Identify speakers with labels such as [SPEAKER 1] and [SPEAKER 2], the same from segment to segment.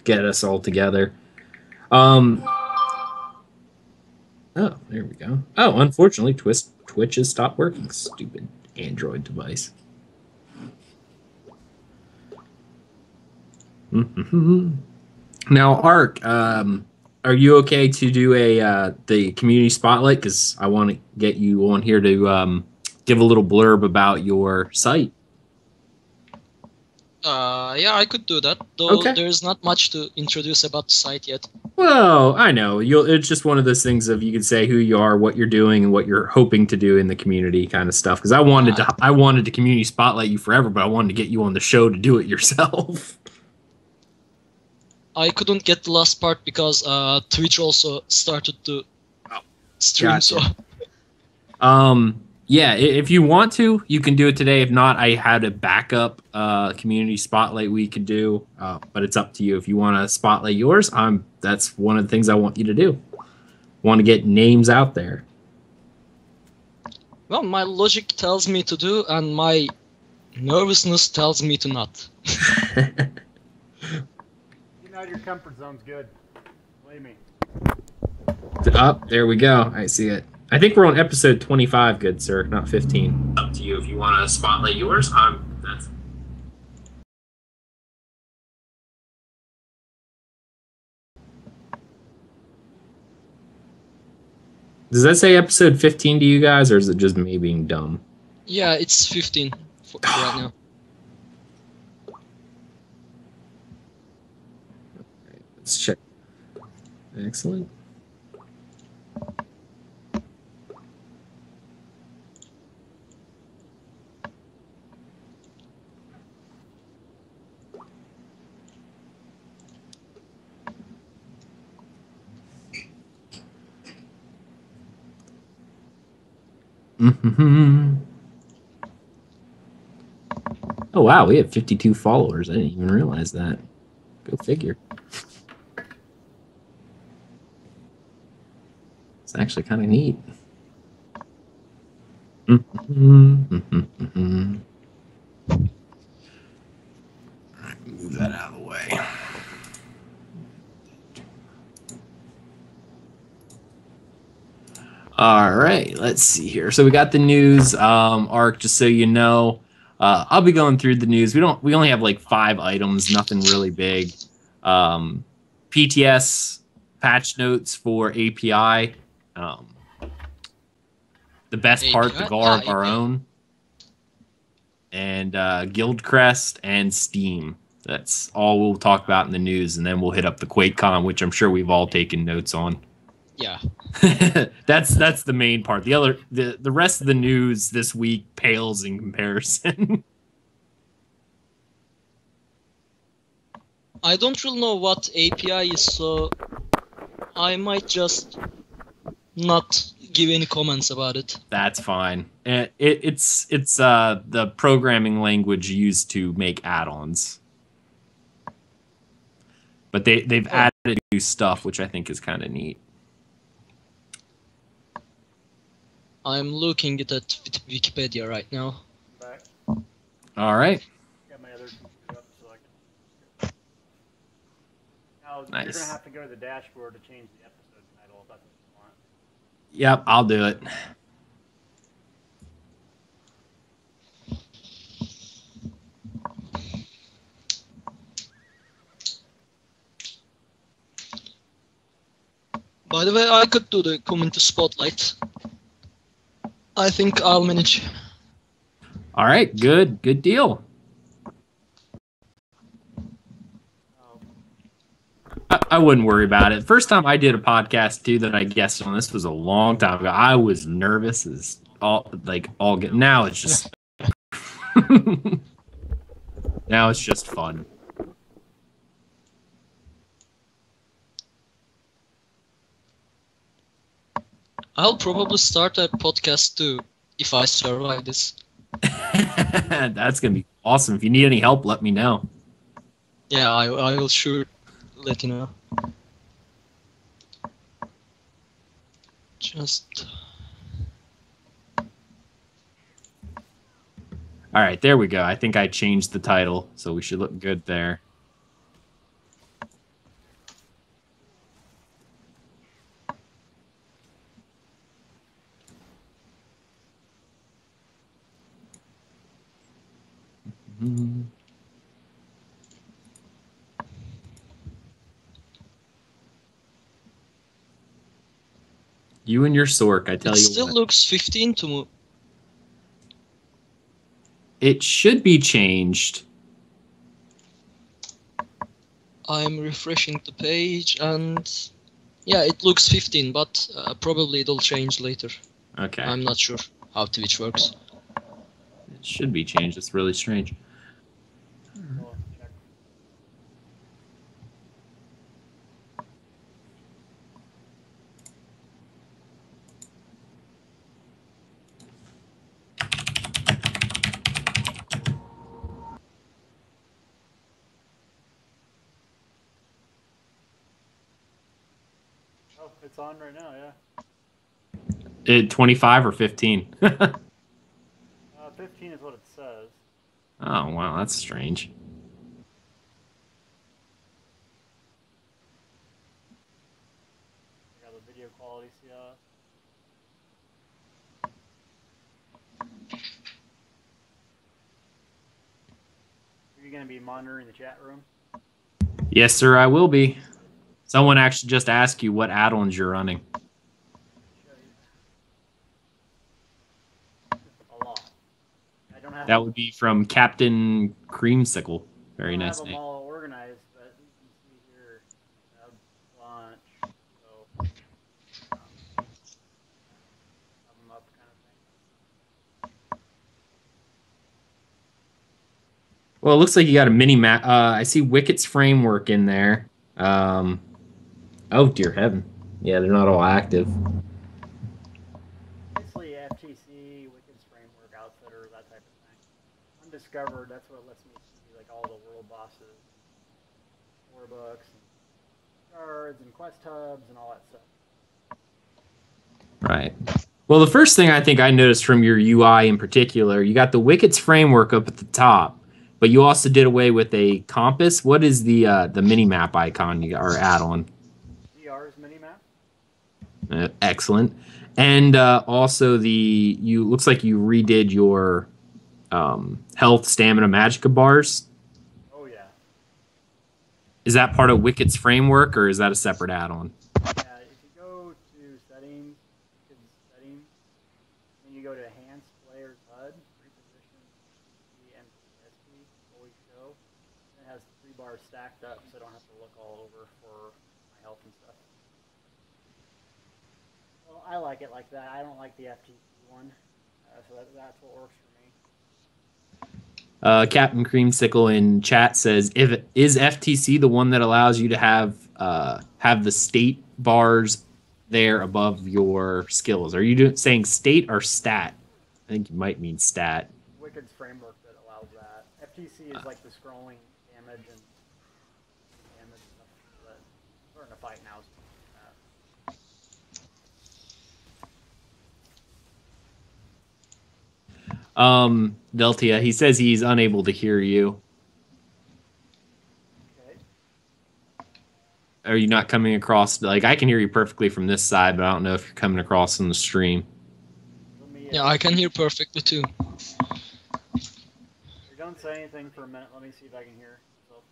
[SPEAKER 1] get us all together. Oh, there we go. Oh, unfortunately, Twitch has stopped working. Stupid Android device. Now, Ark, are you okay to do the community spotlight? Because I want to get you on here to give a little blurb about your site.
[SPEAKER 2] Yeah, I could do that, though
[SPEAKER 1] Okay.
[SPEAKER 2] there's not much to introduce about the site yet.
[SPEAKER 1] Well, I know. It's just one of those things of you can say who you are, what you're doing, and what you're hoping to do in the community kind of stuff. Because I wanted to community spotlight you forever, but I wanted to get you on the show to do it yourself.
[SPEAKER 2] I couldn't get the last part because Twitch also started to stream.
[SPEAKER 1] Gotcha. So, yeah, if you want to, you can do it today. If not, I had a backup community spotlight we could do, but it's up to you. If you want to spotlight yours, that's one of the things I want you to do. Want to get names out there.
[SPEAKER 2] Well, my logic tells me to do, and my nervousness tells me to not.
[SPEAKER 3] Your comfort zone's good. Believe me.
[SPEAKER 1] Up, there we go. I see it. I think we're on episode 25, good sir, not 15. Up to you if you want to spotlight yours. Does that say episode 15 to you guys, or is it just me being dumb?
[SPEAKER 2] Yeah, it's 15 right now.
[SPEAKER 1] Let's check. Excellent. Oh wow, we have 52 followers. I didn't even realize that. Go figure. It's actually kind of neat. All right, move that out of the way. All right, let's see here. So we got the news, Ark. Just so you know, I'll be going through the news. We only have like 5 items, nothing really big. PTS patch notes for API. The best
[SPEAKER 2] API?
[SPEAKER 1] part, the Guar of our own, and guild crest and Steam. That's all we'll talk about in the news, and then we'll hit up the Quakecon, which I'm sure we've all taken notes on.
[SPEAKER 2] Yeah.
[SPEAKER 1] that's the main part. The rest of the news this week pales in comparison.
[SPEAKER 2] I don't really know what API is, so I might just not give any comments about it.
[SPEAKER 1] That's fine. It's the programming language used to make add-ons, but they've added new stuff, which I think is kind of neat.
[SPEAKER 2] I'm looking at Wikipedia right now.
[SPEAKER 3] Back.
[SPEAKER 1] All right.
[SPEAKER 3] Got my other computer up so I can. Now
[SPEAKER 1] Nice.
[SPEAKER 3] You're gonna have to go to the dashboard to change the episode title if that's what you want.
[SPEAKER 1] Yep, I'll do it.
[SPEAKER 2] By the way, I could do the community spotlight. I think I'll manage.
[SPEAKER 1] All right, good deal. I wouldn't worry about it. First time I did a podcast too that I guessed on, this was a long time ago. I was nervous as all get. Now it's just now it's just fun.
[SPEAKER 2] I'll probably start a podcast too if I survive this.
[SPEAKER 1] That's gonna be awesome. If you need any help, let me know.
[SPEAKER 2] Yeah, I will sure let you know. Just.
[SPEAKER 1] All right, there we go. I think I changed the title, so we should look good there. Mhm. You and your Sork, I tell
[SPEAKER 2] It
[SPEAKER 1] you
[SPEAKER 2] still
[SPEAKER 1] what.
[SPEAKER 2] looks 15 to me.
[SPEAKER 1] It should be changed.
[SPEAKER 2] I'm refreshing the page and yeah, it looks 15, but probably it'll change later.
[SPEAKER 1] Okay.
[SPEAKER 2] I'm not sure how Twitch works.
[SPEAKER 1] It should be changed. It's really strange.
[SPEAKER 3] We'll check. Oh, it's on right now, yeah.
[SPEAKER 1] 25 or 15?
[SPEAKER 3] 15 is what it says.
[SPEAKER 1] Oh, wow. That's strange.
[SPEAKER 3] I got the video quality CF. Are you going to be monitoring the chat room?
[SPEAKER 1] Yes, sir, I will be. Someone actually just asked you what add-ons you're running.
[SPEAKER 3] Show you. A lot. I don't have
[SPEAKER 1] That would be from Captain Creamsicle. Very
[SPEAKER 3] I don't
[SPEAKER 1] nice
[SPEAKER 3] have them
[SPEAKER 1] name.
[SPEAKER 3] all organized, but you can see here a bunch. So have them up kind of thing.
[SPEAKER 1] Well, it looks like you got a mini map. I see Wicket's framework in there. Oh, dear heaven. Yeah, they're not all active.
[SPEAKER 3] Basically, FTC, Wicked's framework, Outfitter, that type of thing. Undiscovered, that's what lets me see like all the world bosses, war books, and cards, and quest hubs, and all that stuff.
[SPEAKER 1] Right. Well, the first thing I think I noticed from your UI in particular, you got the Wicket's framework up at the top, but you also did away with a compass. What is the mini map icon you or add-on?
[SPEAKER 3] DR's minimap.
[SPEAKER 1] Excellent. And also you looks like you redid your health, stamina, magicka bars.
[SPEAKER 3] Oh yeah.
[SPEAKER 1] Is that part of Wicket's framework or is that a separate add-on?
[SPEAKER 3] Yeah, if you go to settings, Wicked's settings, then you go to enhance player's HUD, reposition PTSD and PTSD, always show. It has 3 bars stacked up, so I don't have to look all over for my health and stuff. Well, I like it like that. I don't like the FTC one, so that's what works for me.
[SPEAKER 1] Captain Creamsicle in chat says, "If is FTC the one that allows you to have the state bars there above your skills? Are you saying state or stat? I think you might mean stat."
[SPEAKER 3] Wicked's framework that allows that. FTC is like the scrolling damage and damage stuff, but starting to fight now. So
[SPEAKER 1] Deltia, he says he's unable to hear you.
[SPEAKER 3] okay.
[SPEAKER 1] Are you not coming across? Like, I can hear you perfectly from this side, but I don't know if you're coming across on the stream.
[SPEAKER 3] Let me,
[SPEAKER 2] Yeah, I can hear perfectly too.
[SPEAKER 3] Don't say anything for a minute. Let me see if I can hear myself.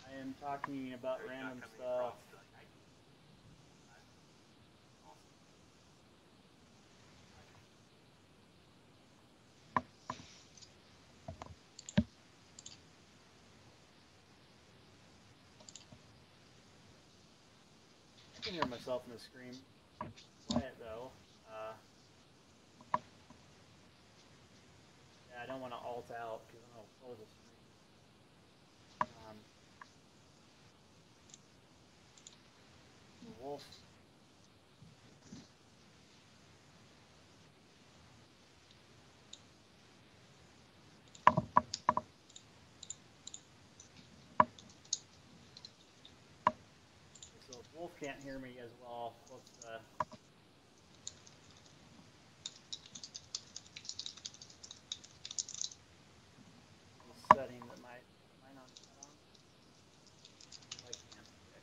[SPEAKER 3] I am talking about random stuff. I can hear myself in the screen. Quiet though. Yeah, I don't want to alt out because then I'll close the screen. Wolf. So if Wolf can't hear me as well, let's setting that might not be set on. I can. Okay.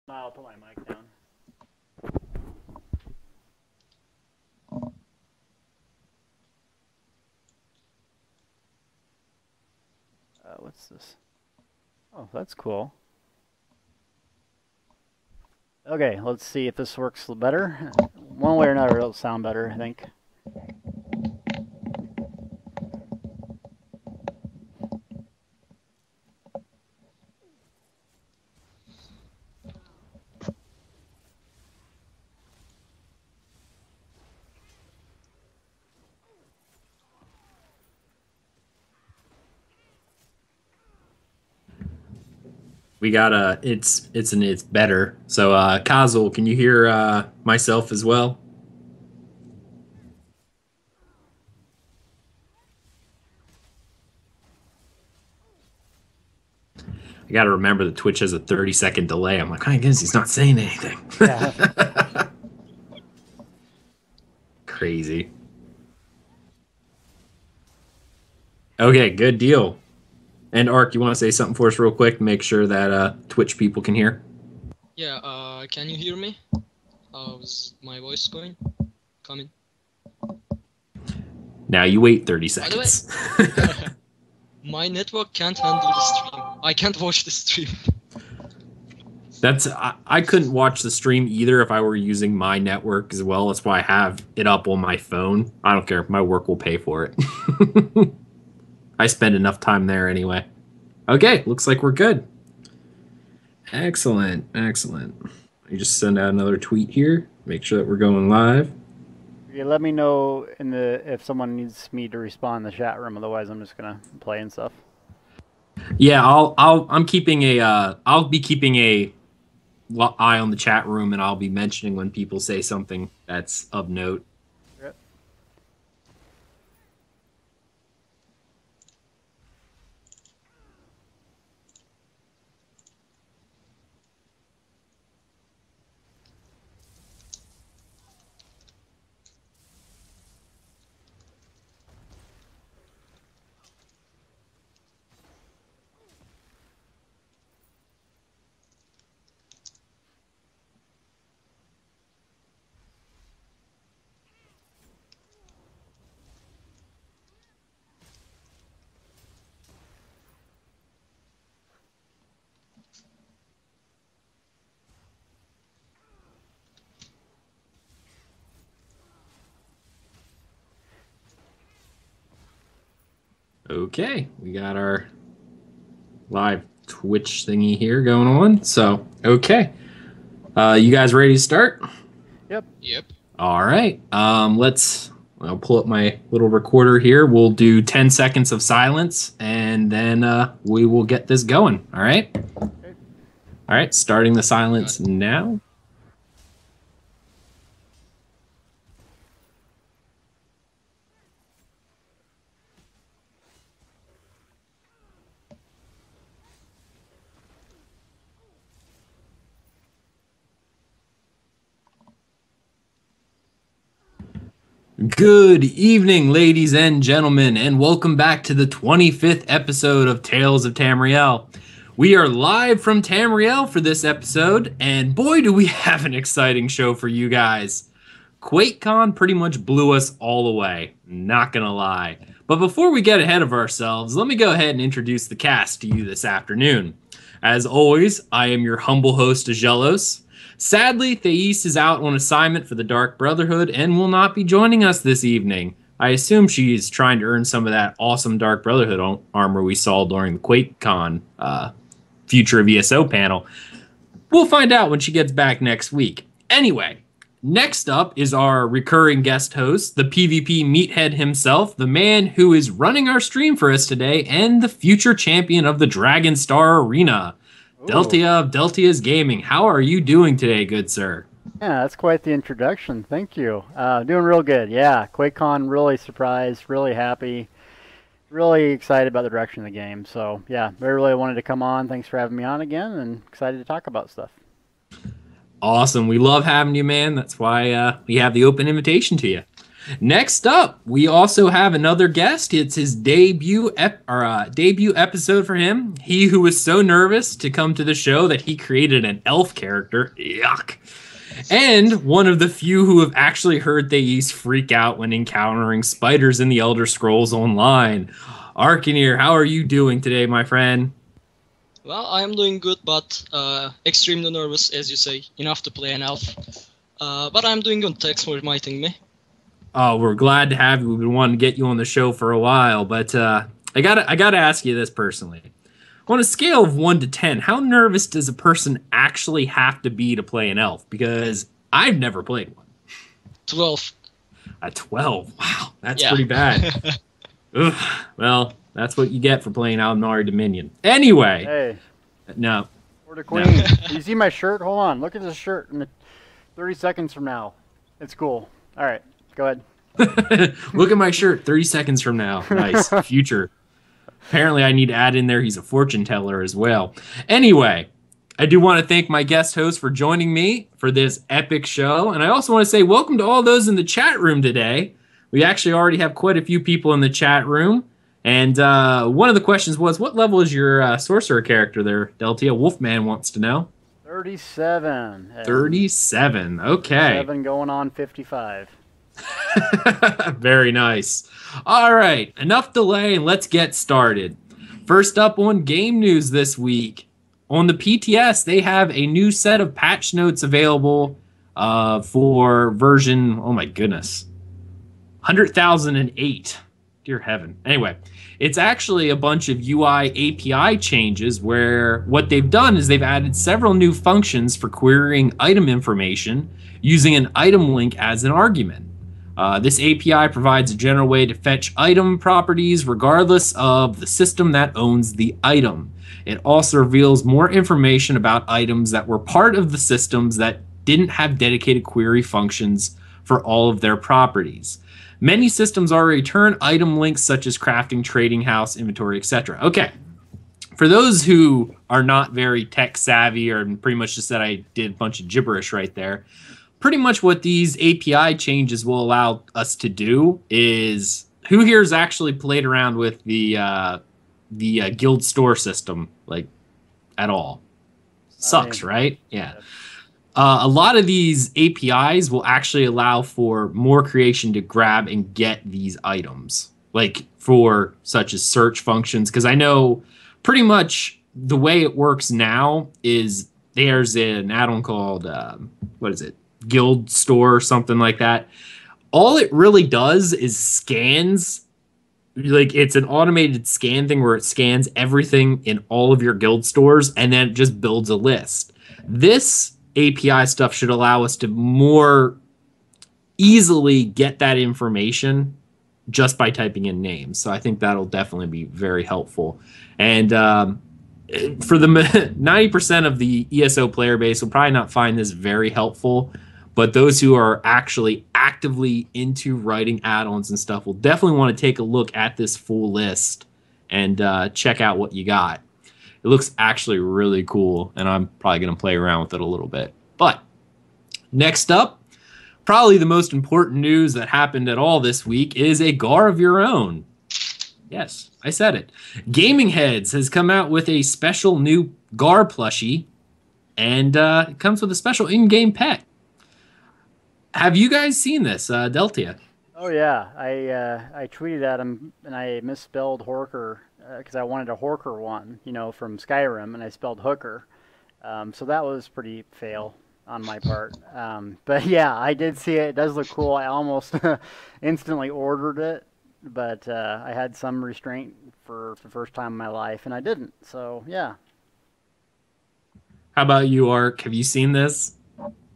[SPEAKER 3] I'll put my mic down. What's this? Oh, that's cool. Okay, let's see if this works better. One way or another, it'll sound better, I think.
[SPEAKER 1] We got it's better. So Kazel, can you hear myself as well? I got to remember that Twitch has a 30-second delay. I'm like, I guess he's not saying anything. Yeah. Crazy. Okay, good deal. And Ark, you want to say something for us real quick to make sure that Twitch people can hear?
[SPEAKER 2] Yeah, can you hear me? How's my voice going? Coming?
[SPEAKER 1] Now you wait 30 seconds.
[SPEAKER 2] By the way, my network can't handle the stream. I can't watch the stream.
[SPEAKER 1] I couldn't watch the stream either if I were using my network as well. That's why I have it up on my phone. I don't care. My work will pay for it. I spend enough time there anyway. Okay, looks like we're good. Excellent, excellent. I just send out another tweet here. Make sure that we're going live.
[SPEAKER 3] Yeah, let me know if someone needs me to respond in the chat room. Otherwise, I'm just gonna play and stuff.
[SPEAKER 1] Yeah, I'll be keeping a eye on the chat room, and I'll be mentioning when people say something that's of note.
[SPEAKER 3] Yep.
[SPEAKER 1] Okay, we got our live Twitch thingy here going on. So, okay. You guys ready to start?
[SPEAKER 3] Yep.
[SPEAKER 2] Yep.
[SPEAKER 1] All right. I'll pull up my little recorder here. We'll do 10 seconds of silence, and then we will get this going. All right?
[SPEAKER 3] Okay.
[SPEAKER 1] All right, starting the silence now. Good evening, ladies and gentlemen, and welcome back to the 25th episode of Tales of Tamriel. We are live from Tamriel for this episode, and boy, do we have an exciting show for you guys. Quakecon pretty much blew us all away, not gonna lie. But before we get ahead of ourselves, let me go ahead and introduce the cast to you this afternoon. As always, I am your humble host, Aggelos. Sadly, Thais is out on assignment for the Dark Brotherhood and will not be joining us this evening. I assume she's trying to earn some of that awesome Dark Brotherhood armor we saw during the Quakecon Future of ESO panel. We'll find out when she gets back next week. Anyway, next up is our recurring guest host, the PvP meathead himself, the man who is running our stream for us today, and the future champion of the Dragon Star Arena. Deltia of Deltia's Gaming. How are you doing today, good sir?
[SPEAKER 3] Yeah, that's quite the introduction. Thank you. Doing real good. Yeah, QuakeCon, really surprised, really happy, really excited about the direction of the game. So, yeah, really wanted to come on. Thanks for having me on again, and excited to talk about stuff.
[SPEAKER 1] Awesome. We love having you, man. That's why we have the open invitation to you. Next up, we also have another guest. It's his debut episode for him. He who was so nervous to come to the show that he created an elf character. Yuck. And one of the few who have actually heard Thais freak out when encountering spiders in the Elder Scrolls Online. Arkhaniir, how are you doing today, my friend?
[SPEAKER 2] Well, I am doing good, but extremely nervous, as you say. Enough to play an elf. But I'm doing good. Thanks for inviting me.
[SPEAKER 1] Oh, we're glad to have you. We've been wanting to get you on the show for a while, but I gotta ask you this personally. On a scale of 1 to 10, how nervous does a person actually have to be to play an elf? Because I've never played one.
[SPEAKER 2] 12.
[SPEAKER 1] A 12? Wow, that's pretty bad. Ugh, well, that's what you get for playing Alnari Dominion. Anyway.
[SPEAKER 3] Hey.
[SPEAKER 1] No.
[SPEAKER 3] Or the Queen. You see my shirt? Hold on. Look at this shirt. 30 seconds from now. It's cool. All right. Go ahead.
[SPEAKER 1] Look at my shirt 30 seconds from now. Nice. Future. Apparently, I need to add in there he's a fortune teller as well. Anyway, I do want to thank my guest host for joining me for this epic show. And I also want to say welcome to all those in the chat room today. We actually already have quite a few people in the chat room. And one of the questions was, what level is your sorcerer character there, Deltia? Wolfman wants to know.
[SPEAKER 3] 37.
[SPEAKER 1] 37. Okay.
[SPEAKER 3] 7 going on 55.
[SPEAKER 1] Very nice. All right, enough delay and let's get started. First up on game news this week. On the PTS, they have a new set of patch notes available for version, oh my goodness, 100,008. Dear heaven. Anyway, it's actually a bunch of UI API changes where what they've done is they've added several new functions for querying item information using an item link as an argument. This API provides a general way to fetch item properties regardless of the system that owns the item. It also reveals more information about items that were part of the systems that didn't have dedicated query functions for all of their properties. Many systems already return item links such as crafting, trading house, inventory, etc. Okay, for those who are not very tech savvy or pretty much just said I did a bunch of gibberish right there, pretty much what these API changes will allow us to do is, who here has actually played around with the guild store system, like, at all? Sucks, right? Yeah. A lot of these APIs will actually allow for more creation to grab and get these items, like for such as search functions, because I know pretty much the way it works now is there's an add-on called, what is it? Guild store or something like that. All it really does is scans, like it's an automated scan thing where it scans everything in all of your guild stores and then it just builds a list. This API stuff should allow us to more easily get that information just by typing in names. So I think that'll definitely be very helpful. And for the 90% of the ESO player base will probably not find this very helpful. But those who are actually actively into writing add-ons and stuff will definitely want to take a look at this full list and check out what you got. It looks actually really cool, and I'm probably going to play around with it a little bit. But next up, probably the most important news that happened at all this week is a Guar of your own. Yes, I said it. Gaming Heads has come out with a special new Guar plushie, and it comes with a special in-game pet. Have you guys seen this, Deltia?
[SPEAKER 3] Oh yeah, I tweeted at him and I misspelled Horker because I wanted a Horker one, you know, from Skyrim, and I spelled Hooker. So that was pretty fail on my part. But yeah, I did see it. It does look cool. I almost instantly ordered it, but I had some restraint for the first time in my life, and I didn't. So yeah.
[SPEAKER 1] How about you, Ark? Have you seen this?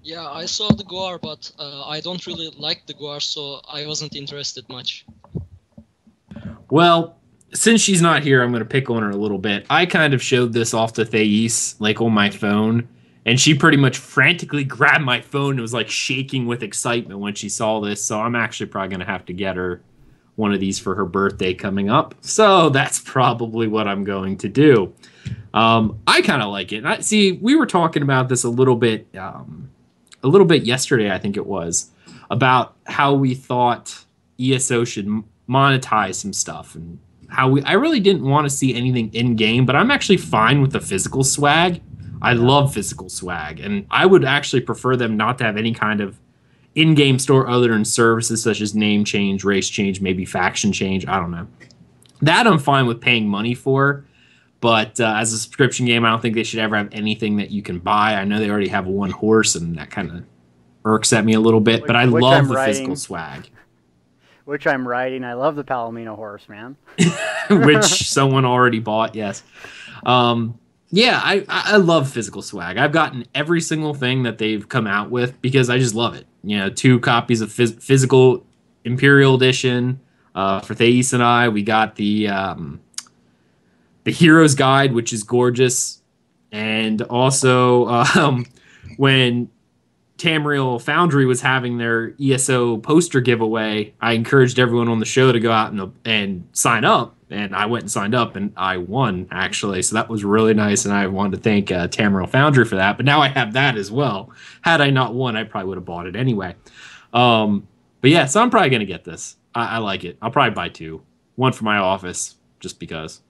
[SPEAKER 2] Yeah, I saw the Guar, but I don't really like the Guar, so I wasn't interested much.
[SPEAKER 1] Well, since she's not here, I'm going to pick on her a little bit. I kind of showed this off to Thais, like on my phone, and she pretty much frantically grabbed my phone and was like shaking with excitement when she saw this. So I'm actually probably going to have to get her one of these for her birthday coming up. So that's probably what I'm going to do. I kind of like it. See, we were talking about this a little bit yesterday, I think it was. about how we thought ESO should monetize some stuff, and how I really didn't want to see anything in game, but I'm actually fine with the physical swag. I love physical swag, and I would actually prefer them not to have any kind of in-game store other than services such as name change, race change, maybe faction change. I don't know. That I'm fine with paying money for, but as a subscription game, I don't think they should ever have anything that you can buy. I know they already have one horse, and that kind of irks at me a little bit, but I love the physical swag.
[SPEAKER 3] Which I'm riding. I love the Palomino horse, man.
[SPEAKER 1] Which someone already bought, yes. Yeah, I love physical swag. I've gotten every single thing that they've come out with because I just love it. 2 copies of physical Imperial Edition for Thais and I. We got the Hero's Guide, which is gorgeous. And also, when Tamriel Foundry was having their ESO poster giveaway, I encouraged everyone on the show to go out and sign up. And I went and signed up, and I won, actually. So that was really nice, and I wanted to thank Tamriel Foundry for that. But now I have that as well. Had I not won, I probably would have bought it anyway. But yeah, so I'm probably going to get this. I like it. I'll probably buy 2. 1 for my office, just because.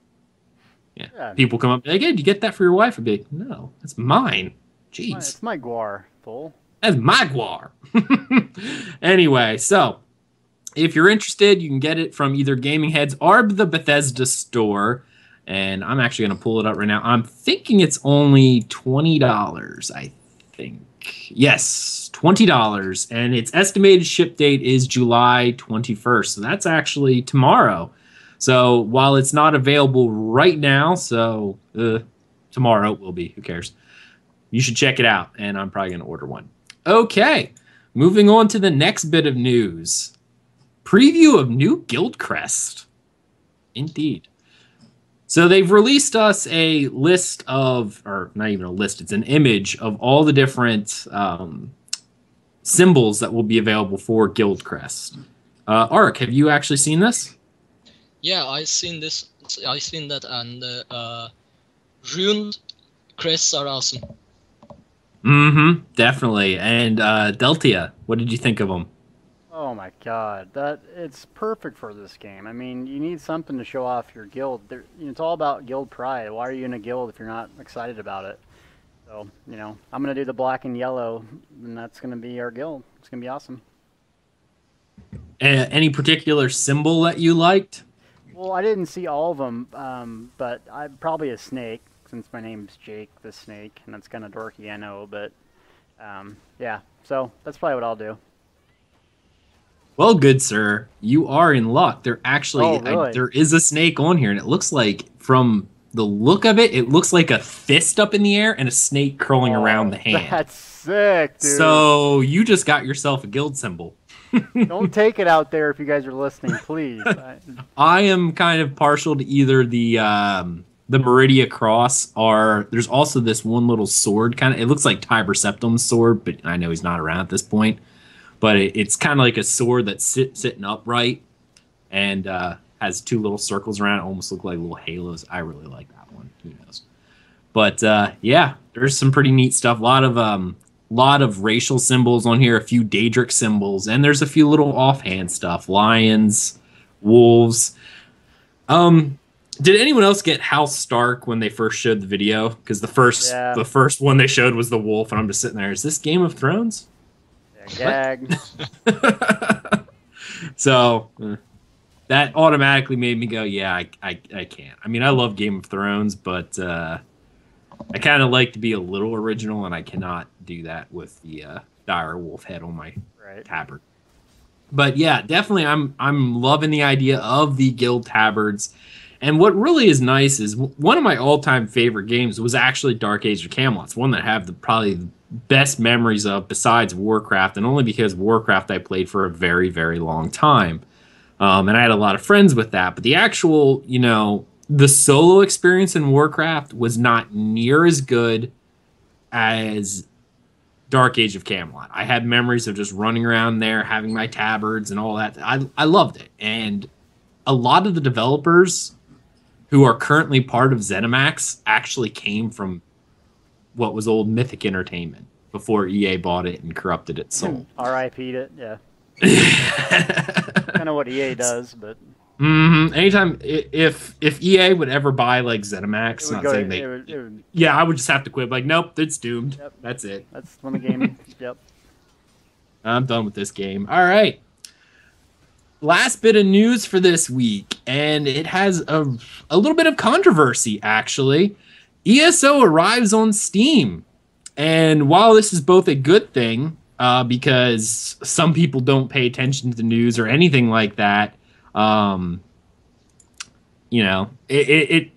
[SPEAKER 1] Yeah. People come up and be like, hey, did you get that for your wife? I'd be like, no, that's mine. Jeez.
[SPEAKER 3] It's my Guar, fool.
[SPEAKER 1] That's my Guar. Anyway, so if you're interested, you can get it from either Gaming Heads or the Bethesda store. And I'm actually going to pull it up right now. I'm thinking it's only $20, I think. Yes, $20. And its estimated ship date is July 21st. So that's actually tomorrow. So while it's not available right now, so tomorrow it will be. Who cares? You should check it out. And I'm probably going to order one. Okay, moving on to the next bit of news. Preview of new guild crest. Indeed. So they've released us a list of, or not even a list, it's an image of all the different symbols that will be available for guild crest. Ark, have you actually seen this?
[SPEAKER 2] Yeah, I've seen this. I've seen that, and runed crests are awesome.
[SPEAKER 1] Mm-hmm, definitely. And Deltia, what did you think of them?
[SPEAKER 3] Oh my god, it's perfect for this game. I mean, you need something to show off your guild. It's all about guild pride. Why are you in a guild if you're not excited about it? So, I'm going to do the black and yellow, and that's going to be our guild. It's going to be awesome.
[SPEAKER 1] Any particular symbol that you liked?
[SPEAKER 3] Well, I didn't see all of them, but I'm probably a snake, since my name's Jake the Snake, and that's kind of dorky, I know, but yeah, so that's probably what I'll do.
[SPEAKER 1] Well, good sir, you are in luck. There actually,
[SPEAKER 3] really?
[SPEAKER 1] there is a snake on here, and it looks like, from the look of it, it looks like a fist up in the air and a snake curling around the hand.
[SPEAKER 3] That's sick, dude.
[SPEAKER 1] So you just got yourself a guild symbol.
[SPEAKER 3] Don't take it out there if you guys are listening, please.
[SPEAKER 1] I am kind of partial to either the Meridia Cross, or there's also this one little sword. It looks like Tiber Septim's sword, but I know he's not around at this point. But it's kind of like a sword that's sitting upright and has 2 little circles around it, almost look like little halos. I really like that one. Who knows? But yeah, there's some pretty neat stuff. A lot of racial symbols on here, a few Daedric symbols, and there's a few little offhand stuff. Lions, wolves. Did anyone else get House Stark when they first showed the video? Because the first one they showed was the wolf, and I'm just sitting there. Is this Game of Thrones?
[SPEAKER 3] Gag.
[SPEAKER 1] So that automatically made me go, yeah, I can't. I mean, I love Game of Thrones, but I kind of like to be a little original, and I cannot do that with the dire wolf head on my tabard. But yeah, definitely, I'm loving the idea of the guild tabards. And what really is nice is one of my all-time favorite games was actually Dark Age of Camelot. It's one that I have probably the best memories of besides Warcraft, and only because Warcraft I played for a very, very long time. And I had a lot of friends with that. But the actual, the solo experience in Warcraft was not near as good as Dark Age of Camelot. I had memories of just running around there, having my tabards and all that. I loved it. And a lot of the developers who are currently part of ZeniMax actually came from what was old Mythic Entertainment before EA bought it and corrupted its soul.
[SPEAKER 3] RIP'd it, yeah. Kind of what EA does, but
[SPEAKER 1] Anytime if EA would ever buy like ZeniMax, not saying they, yeah, I would just have to quit. Like, nope, it's doomed.
[SPEAKER 3] Yep.
[SPEAKER 1] That's it.
[SPEAKER 3] That's when the game. Yep.
[SPEAKER 1] I'm done with this game. All right. Last bit of news for this week, and it has a little bit of controversy, actually. ESO arrives on Steam. And while this is both a good thing, because some people don't pay attention to the news or anything like that, you know, a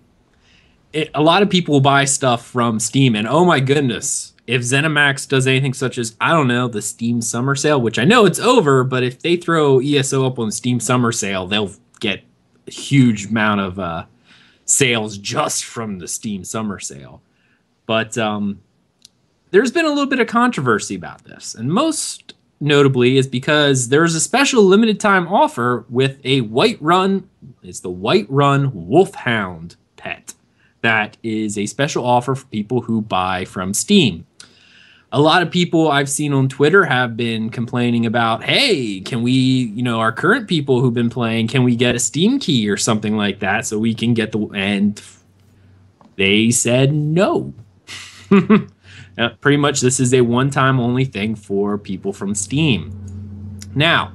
[SPEAKER 1] lot of people buy stuff from Steam, and oh my goodness, if ZeniMax does anything such as, I don't know, the Steam Summer Sale, which I know it's over, but if they throw ESO up on the Steam Summer Sale, they'll get a huge amount of sales just from the Steam Summer Sale. But there's been a little bit of controversy about this, and most notably is because there's a special limited time offer with a Whiterun. It's the Whiterun Wolfhound pet. That is a special offer for people who buy from Steam. A lot of people I've seen on Twitter have been complaining about, hey, can we, you know, our current people who've been playing, can we get a Steam key or something like that so we can get the, and they said no. Pretty much this is a one-time only thing for people from Steam. Now,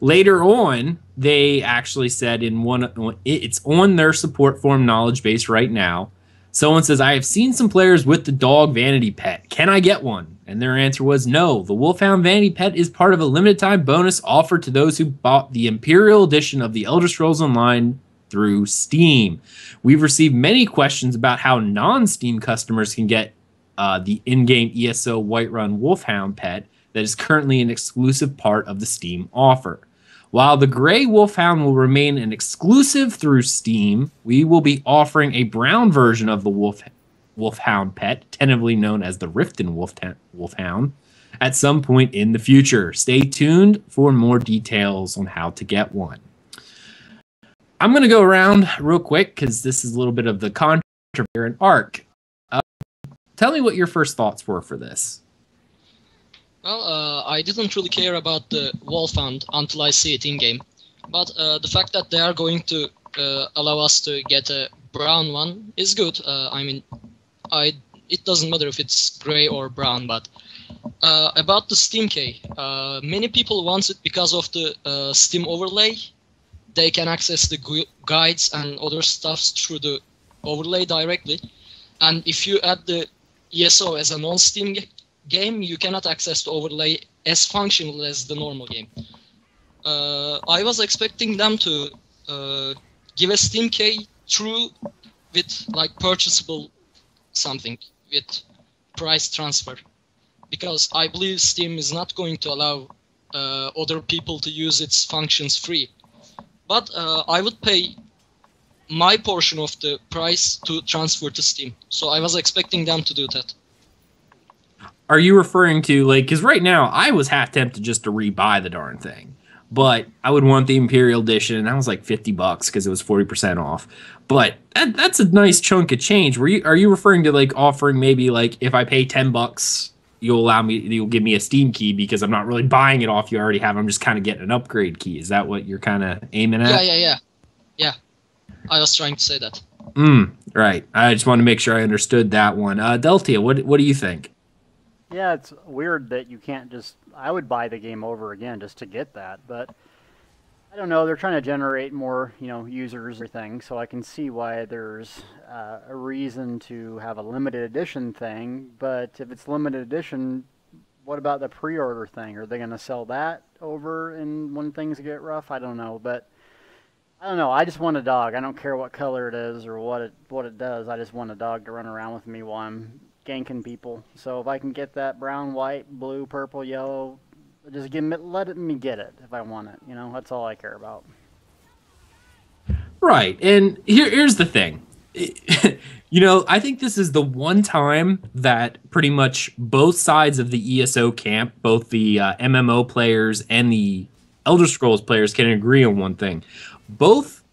[SPEAKER 1] later on, they actually said in it's on their support forum knowledge base right now. Someone says, I have seen some players with the dog vanity pet. Can I get one? And their answer was no. The Wolfhound vanity pet is part of a limited time bonus offered to those who bought the Imperial edition of the Elder Scrolls Online through Steam. We've received many questions about how non-Steam customers can get the in-game ESO Whiterun Wolfhound pet that is currently an exclusive part of the Steam offer. While the Gray Wolfhound will remain an exclusive through Steam, we will be offering a brown version of the Wolfhound pet, tentatively known as the Riften Wolfhound, at some point in the future. Stay tuned for more details on how to get one. I'm going to go around real quick because this is a little bit of the controversy here in Ark. Tell me what your first thoughts were for this.
[SPEAKER 2] Well, I didn't really care about the Wolfhound until I see it in-game. But the fact that they are going to allow us to get a brown one is good. I mean, it doesn't matter if it's gray or brown, but about the Steam key, many people want it because of the Steam overlay. They can access the guides and other stuff through the overlay directly. And if you add the ESO as a non-Steam game, you cannot access the overlay as functional as the normal game. I was expecting them to give a Steam key through with like purchasable something with price transfer, because I believe Steam is not going to allow other people to use its functions free. But I would pay my portion of the price to transfer to Steam. So I was expecting them to do that.
[SPEAKER 1] Are you referring to, like, because right now I was half tempted just to rebuy the darn thing, but I would want the Imperial edition, and that was like $50 because it was 40% off. But that's a nice chunk of change. Are you referring to like offering maybe like if I pay $10, you'll give me a Steam key because I'm not really buying it off you already have. I'm just kind of getting an upgrade key. Is that what you're kind of aiming at?
[SPEAKER 2] Yeah. I was trying to say that.
[SPEAKER 1] Right. I just want to make sure I understood that one. Deltia, what do you think?
[SPEAKER 3] Yeah, it's weird that you can't just... I would buy the game over again just to get that, but I don't know. They're trying to generate more, users and everything, so I can see why there's a reason to have a limited edition thing, but if it's limited edition, what about the pre-order thing? Are they going to sell that over when things get rough? I don't know, but I don't know. I just want a dog. I don't care what color it is or what it does. I just want a dog to run around with me while I'm ganking people. So if I can get that brown, white, blue, purple, yellow, just let me get it if I want it. That's all I care about.
[SPEAKER 1] Right. And here's the thing. I think this is the one time that pretty much both sides of the ESO camp, both the MMO players and the Elder Scrolls players, can agree on one thing. Both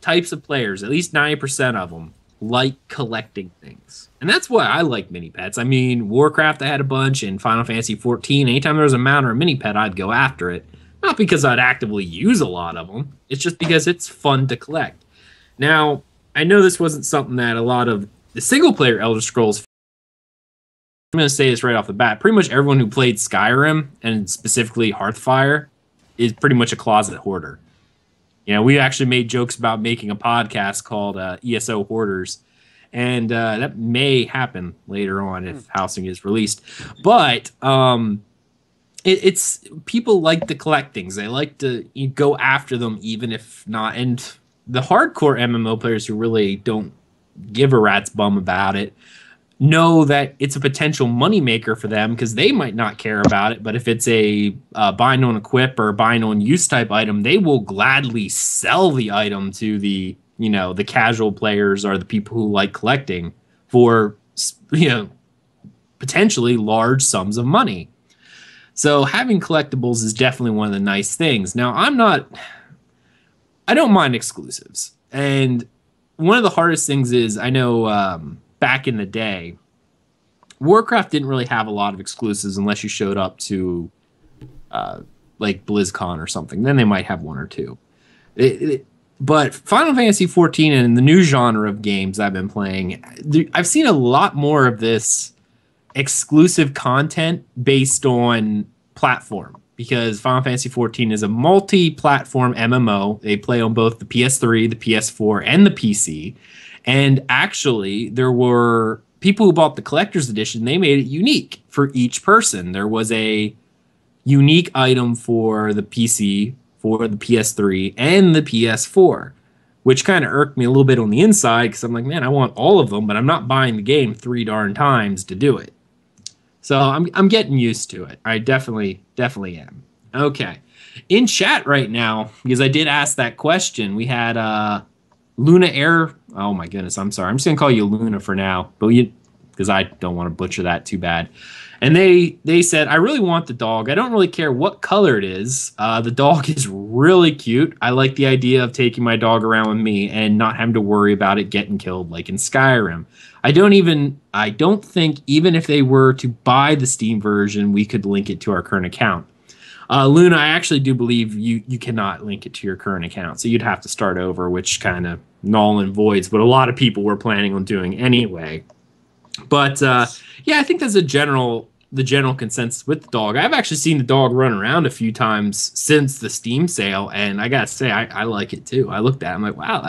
[SPEAKER 1] types of players, at least 90% of them, like collecting things. And that's why I like mini pets. I mean, Warcraft, I had a bunch, and Final Fantasy 14. Anytime there was a mount or a mini pet, I'd go after it. Not because I'd actively use a lot of them. It's just because it's fun to collect. Now, I know this wasn't something that a lot of the single-player Elder Scrolls. I'm going to say this right off the bat. Pretty much everyone who played Skyrim, and specifically Hearthfire, is pretty much a closet hoarder. We actually made jokes about making a podcast called ESO Hoarders, and that may happen later on if Housing is released. But it's people like to collect things. They like to go after them, even if not. And the hardcore MMO players who really don't give a rat's bum about it know that it's a potential moneymaker for them because they might not care about it. But if it's a bind on equip or bind on use type item, they will gladly sell the item to the the casual players or the people who like collecting for potentially large sums of money. So having collectibles is definitely one of the nice things. Now, I don't mind exclusives. And one of the hardest things is, I know back in the day, Warcraft didn't really have a lot of exclusives unless you showed up to like BlizzCon or something. Then they might have one or two. But Final Fantasy XIV and the new genre of games I've been playing, I've seen a lot more of this exclusive content based on platform, because Final Fantasy XIV is a multi-platform MMO. They play on both the PS3, the PS4, and the PC. And actually, there were people who bought the collector's edition. They made it unique for each person. There was a unique item for the PC, for the PS3, and the PS4, which kind of irked me a little bit on the inside because I'm like, man, I want all of them, but I'm not buying the game 3 darn times to do it. So I'm getting used to it. I definitely am. Okay. In chat right now, because I did ask that question, we had Luna Air. Oh my goodness, I'm sorry. I'm just gonna call you Luna for now, but because I don't want to butcher that too bad. And they said, I really want the dog. I don't really care what color it is. The dog is really cute. I like the idea of taking my dog around with me and not having to worry about it getting killed like in Skyrim. I don't think even if they were to buy the Steam version, we could link it to our current account. Luna, I actually do believe you cannot link it to your current account. So you'd have to start over, which kind of null and voids what a lot of people were planning on doing anyway. But yeah, I think that's the general consensus with the dog. I've actually seen the dog run around a few times since the Steam sale, and I gotta say, I like it too. I looked at it, I'm like, wow,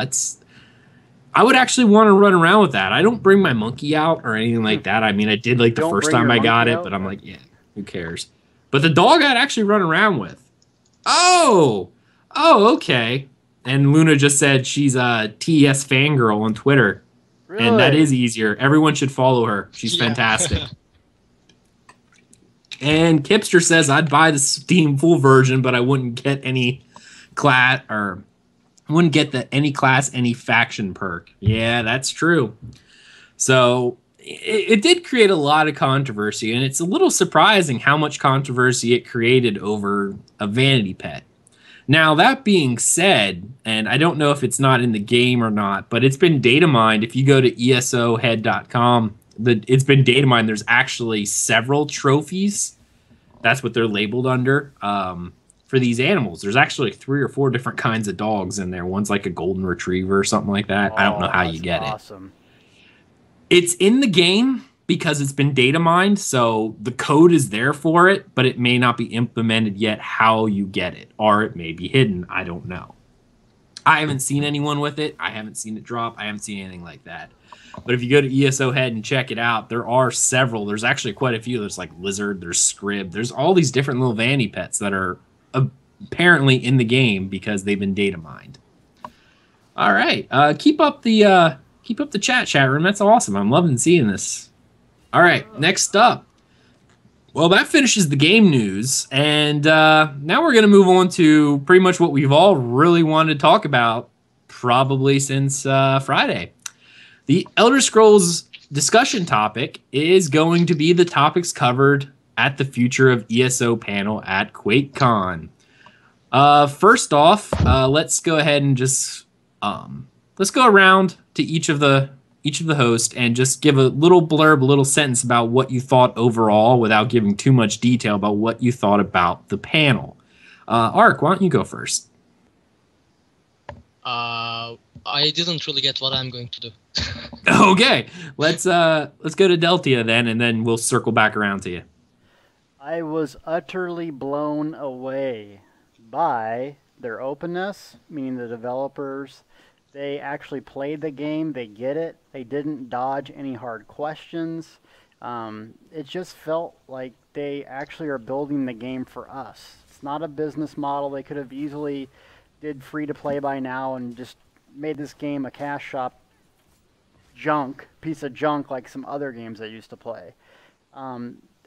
[SPEAKER 1] I would actually want to run around with that. I don't bring my monkey out or anything like that. I mean, I did like the first time I got it, but I'm like, yeah, who cares? But the dog I'd actually run around with. Oh, okay. And Luna just said she's a TES fangirl on Twitter. Really? And that is easier. Everyone should follow her. She's fantastic. And Kipster says I'd buy the Steam full version, but I wouldn't get any class or wouldn't get any class, any faction perk. Yeah, that's true. So it did create a lot of controversy, and it's a little surprising how much controversy it created over a vanity pet. Now, that being said, and I don't know if it's not in the game or not, but it's been data mined. If you go to esohead.com, it's been data mined. There's actually several trophies. That's what they're labeled under for these animals. There's actually 3 or 4 different kinds of dogs in there. One's like a golden retriever or something like that. I don't know how you get it. It's in the game because it's been data mined, so the code is there for it, but it may not be implemented yet how you get it, or it may be hidden. I don't know. I haven't seen anyone with it. I haven't seen it drop. I haven't seen anything like that. But if you go to ESO Head and check it out, there are several. There's actually quite a few. There's like Lizard, there's Scrib. There's all these different little vanity pets that are apparently in the game because they've been data mined. All right. Keep up the chat room. That's awesome. I'm loving seeing this. All right, next up. Well, that finishes the game news, and now we're going to move on to pretty much what we've all really wanted to talk about probably since Friday. The Elder Scrolls discussion topic is going to be the topics covered at the Future of ESO panel at Quakecon. First off, let's go ahead and just let's go around to each of the hosts and just give a little blurb, a little sentence about what you thought overall without giving too much detail about what you thought about the panel. Ark, why don't you go first?
[SPEAKER 2] I didn't really get what I'm going to do.
[SPEAKER 1] Okay, let's go to Deltia then, and then we'll circle back around to you.
[SPEAKER 3] I was utterly blown away by their openness, meaning the developers. They actually played the game, they get it, they didn't dodge any hard questions. It just felt like they actually are building the game for us. It's not a business model. They could have easily did free to play by now and just made this game a cash shop piece of junk like some other games I used to play.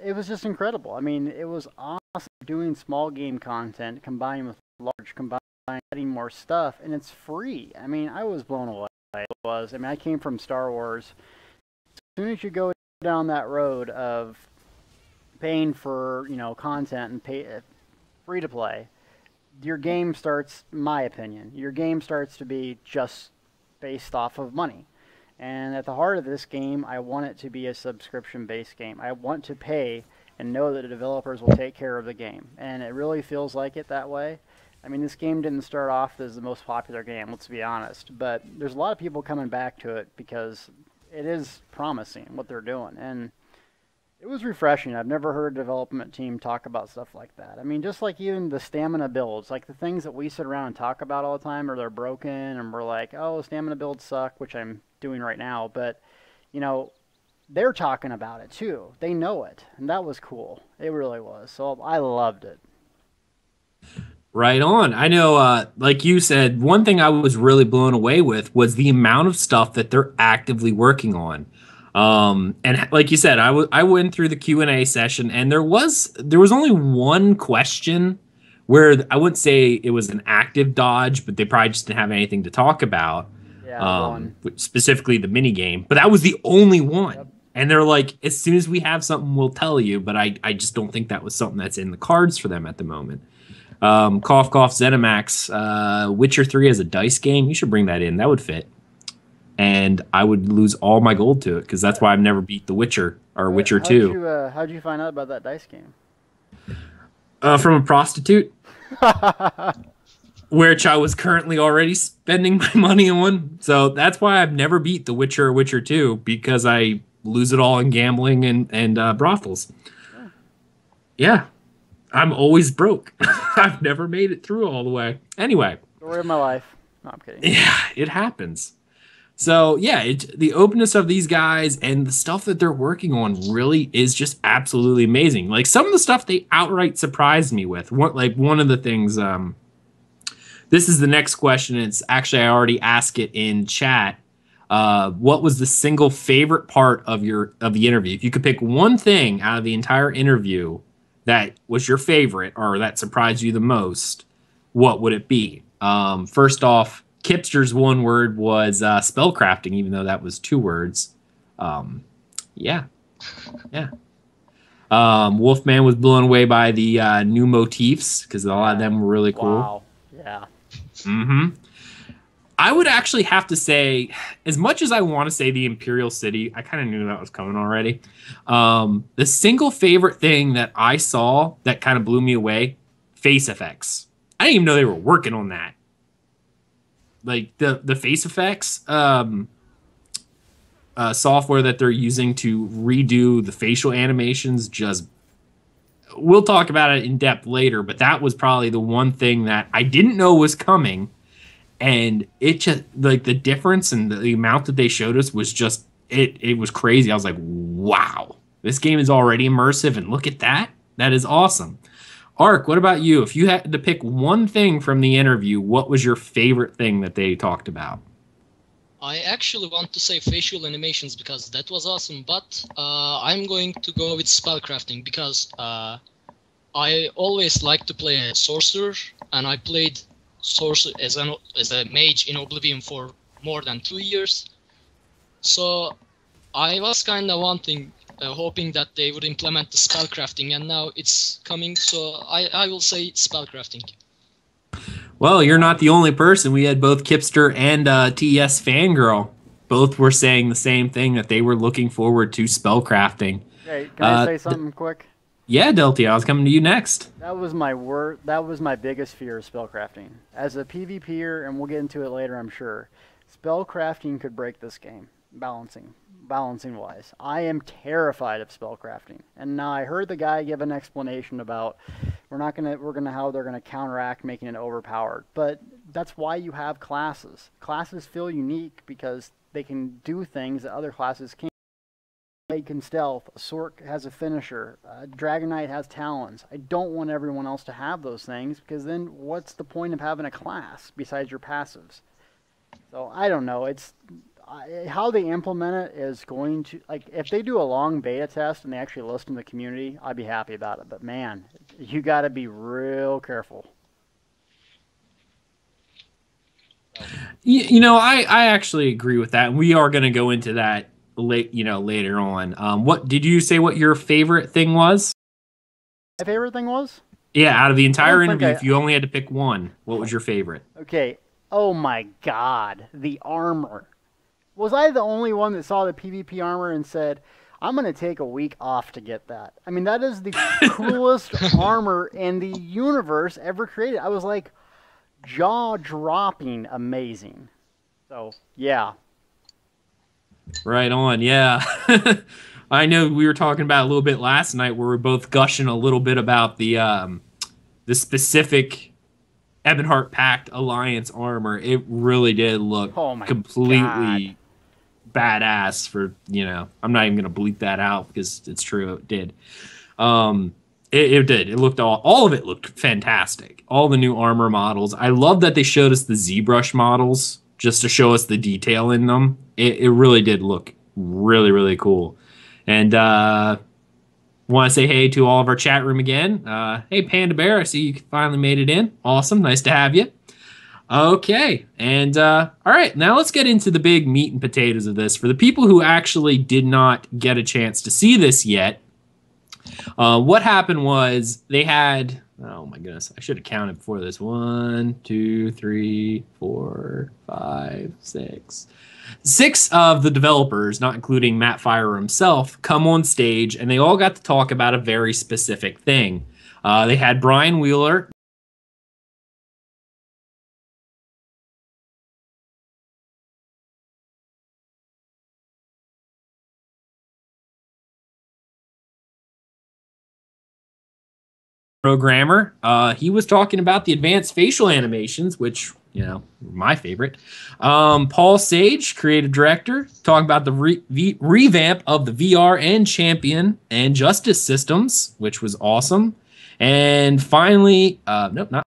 [SPEAKER 3] It was just incredible. I mean, it was awesome doing small game content combined with large, combined adding more stuff, and it's free. I mean, I was blown away. It was. I mean, I came from Star Wars. As soon as you go down that road of paying for, content and pay free to play, your game starts, in my opinion, your game starts to be just based off of money. And at the heart of this game, I want it to be a subscription-based game. I want to pay and know that the developers will take care of the game. And it really feels like it that way. I mean, this game didn't start off as the most popular game, let's be honest. But there's a lot of people coming back to it because it is promising what they're doing. And it was refreshing. I've never heard a development team talk about stuff like that. I mean, just like even the stamina builds, like the things that we sit around and talk about all the time, or they're broken, and we're like, oh, stamina builds suck, which I'm doing right now. But, they're talking about it too. They know it. And that was cool. It really was. So I loved it.
[SPEAKER 1] Right on. I know, like you said, one thing I was really blown away with was the amount of stuff that they're actively working on. And like you said, I went through the Q&A session, and there was only one question where I wouldn't say it was an active dodge, but they probably just didn't have anything to talk about.
[SPEAKER 3] Yeah,
[SPEAKER 1] specifically the mini game, but that was the only one.
[SPEAKER 3] Yep.
[SPEAKER 1] And they're like, as soon as we have something, we'll tell you. But I just don't think that was something that's in the cards for them at the moment. Cough, cough, Zenimax, Witcher 3 as a dice game. You should bring that in. That would fit. And I would lose all my gold to it because that's why I've never beat The Witcher or Witcher 2.
[SPEAKER 3] How'd you find out about that dice game?
[SPEAKER 1] From a prostitute, which I was currently already spending my money on. So that's why I've never beat The Witcher or Witcher 2, because I lose it all in gambling and brothels. Yeah. I'm always broke. I've never made it through all the way. Anyway.
[SPEAKER 3] Story of my life. No, I'm kidding.
[SPEAKER 1] Yeah, it happens. So, yeah, the openness of these guys and the stuff that they're working on really is just absolutely amazing. Like, some of the stuff they outright surprised me with. One of the things, this is the next question. It's actually, I already asked it in chat. What was the single favorite part of the interview? If you could pick one thing out of the entire interview that was your favorite or that surprised you the most, what would it be? First off, Kipster's one word was spellcrafting, even though that was 2 words. Yeah. Wolfman was blown away by the new motifs because a lot of them were really cool.
[SPEAKER 3] Wow. Yeah.
[SPEAKER 1] Mm-hmm. I would actually have to say, as much as I want to say the Imperial City, I kind of knew that was coming already. The single favorite thing that I saw that kind of blew me away, FaceFX. I didn't even know they were working on that. Like the FaceFX software that they're using to redo the facial animations, we'll talk about it in depth later, but that was probably the one thing that I didn't know was coming. And it just, like, the difference and the amount that they showed us was just, it was crazy. I was like, wow, this game is already immersive, and look at that. That is awesome. Ark, what about you? If you had to pick one thing from the interview, what was your favorite thing that they talked about?
[SPEAKER 2] I actually want to say facial animations because that was awesome, but I'm going to go with spellcrafting because I always like to play a sorcerer, and I played sorcerer as a mage in Oblivion for more than 2 years. So I was kind of hoping that they would implement the spellcrafting, and now it's coming, so I will say spellcrafting.
[SPEAKER 1] Well, you're not the only person. We had both Kipster and TES Fangirl. Both were saying the same thing, that they were looking forward to spellcrafting.
[SPEAKER 3] Hey, can I say something quick?
[SPEAKER 1] Yeah, Deltia, I was coming to you next.
[SPEAKER 3] That was my That was my biggest fear of spellcrafting. As a PvPer, and we'll get into it later, I'm sure, spellcrafting could break this game. Balancing wise, I am terrified of spellcrafting. And now I heard the guy give an explanation about we're gonna how they're gonna counteract making it overpowered. But that's why you have classes. Classes feel unique because they can do things that other classes can't. Blade can stealth, a Sork has a finisher, a Dragon Knight has talons. I don't want everyone else to have those things because then what's the point of having a class besides your passives? So I don't know. How they implement it is going to, like, if they do a long beta test and they actually listen to the community, I'd be happy about it. But man, you got to be real careful.
[SPEAKER 1] You know, I actually agree with that. We are going to go into that later on. What did you say? What your favorite thing was?
[SPEAKER 3] My favorite thing was?
[SPEAKER 1] Yeah, out of the entire interview, if you only had to pick one, what was your favorite?
[SPEAKER 3] Okay. Oh my God, the armor. Was I the only one that saw the PvP armor and said, I'm going to take a week off to get that? I mean, that is the coolest armor in the universe ever created. I was like, jaw-dropping amazing. So, yeah.
[SPEAKER 1] Right on, yeah. I know we were talking about a little bit last night where we were both gushing a little bit about the specific Ebonheart Pact Alliance armor. It really did look completely badass for, I'm not even going to bleep that out because it's true, it did. It did. It looked all of it looked fantastic. All the new armor models. I love that they showed us the ZBrush models just to show us the detail in them. It really did look really, really cool. And want to say hey to all of our chat room again. Hey, Panda Bear, I see you finally made it in. Awesome. Nice to have you. Okay. And all right, now let's get into the big meat and potatoes of this. For the people who actually did not get a chance to see this yet, what happened was they had, oh my goodness, I should have counted before this. 1, 2, 3, 4, 5, 6. 6 of the developers, not including Matt Fire himself, come on stage, and they all got to talk about a very specific thing. They had Brian Wheeler. Programmer. He was talking about the advanced facial animations, which, my favorite. Paul Sage, creative director, talking about the revamp of the VR and champion and justice systems, which was awesome. And finally, nope, not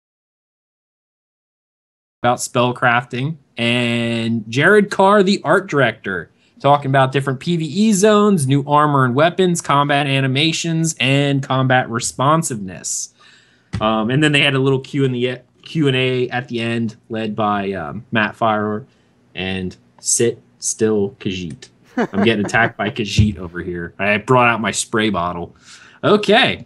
[SPEAKER 1] about spellcrafting. And Jared Carr, the art director, talking about different PvE zones, new armor and weapons, combat animations, and combat responsiveness. And then they had a little Q&A at the end, led by Matt Fire and Sit Still Khajiit. I'm getting attacked by Khajiit over here. I brought out my spray bottle. Okay.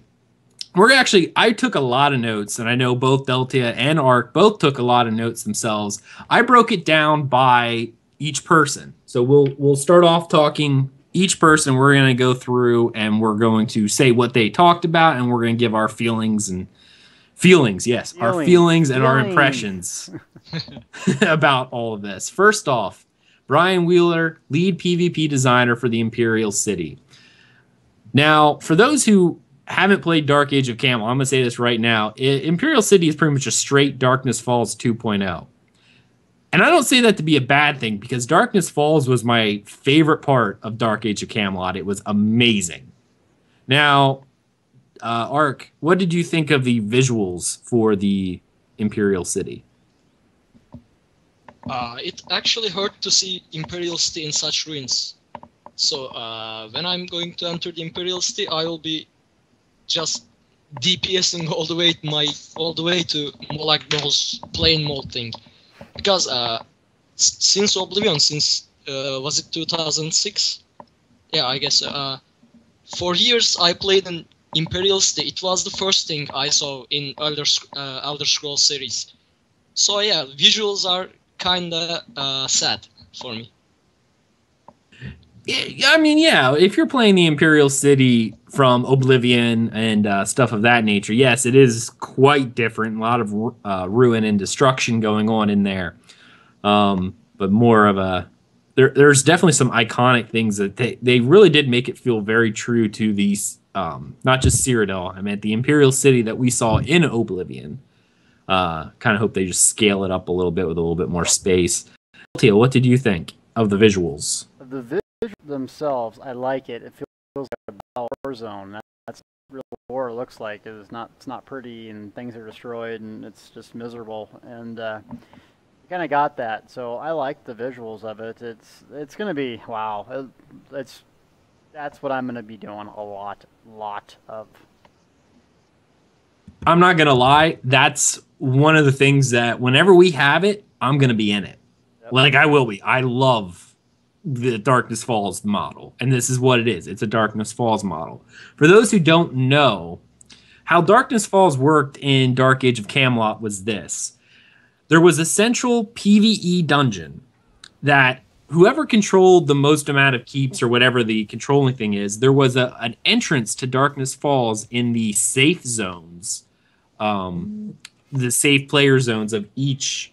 [SPEAKER 1] I took a lot of notes, and I know both Deltia and Ark both took a lot of notes themselves. I broke it down by each person. So we'll start off talking each person. We're going to go through and we're going to say what they talked about, and we're going to give our feelings and our impressions about all of this. First off, Brian Wheeler, lead PvP designer for the Imperial City. Now, for those who haven't played Dark Age of Camel, I'm going to say this right now. Imperial City is pretty much a straight Darkness Falls 2.0. And I don't say that to be a bad thing, because Darkness Falls was my favorite part of Dark Age of Camelot. It was amazing. Now, Ark, what did you think of the visuals for the Imperial City?
[SPEAKER 2] It actually hurt to see Imperial City in such ruins. So when I'm going to enter the Imperial City, I will be just DPSing all the way to more like those plain mode thing. Because since Oblivion, was it 2006? Yeah, I guess. For years I played in Imperial City. It was the first thing I saw in Elder Scrolls series. So yeah, visuals are kinda sad for me.
[SPEAKER 1] Yeah, I mean, yeah, if you're playing the Imperial City from Oblivion and stuff of that nature, yes, it is quite different. A lot of ruin and destruction going on in there. But more of a there's definitely some iconic things that they really did make it feel very true to these not just Cyrodiil. I meant the Imperial City that we saw in Oblivion. Kind of hope they just scale it up a little bit with a little bit more space. Teal, what did you think of the visuals?
[SPEAKER 3] The visuals themselves, I like it. It feels like a war zone. That's real war looks like. It's not pretty, and things are destroyed, and it's just miserable. And kind of got that. So I like the visuals of it. It's gonna be wow. That's what I'm gonna be doing a lot of.
[SPEAKER 1] I'm not gonna lie. That's one of the things that whenever we have it, I'm gonna be in it. Yep. Like I will be. I love the Darkness Falls model, and this is what it is. It's a Darkness Falls model. For those who don't know, how Darkness Falls worked in Dark Age of Camelot was this. There was a central PvE dungeon that whoever controlled the most amount of keeps or whatever the controlling thing is, there was an entrance to Darkness Falls in the safe zones, the safe player zones of each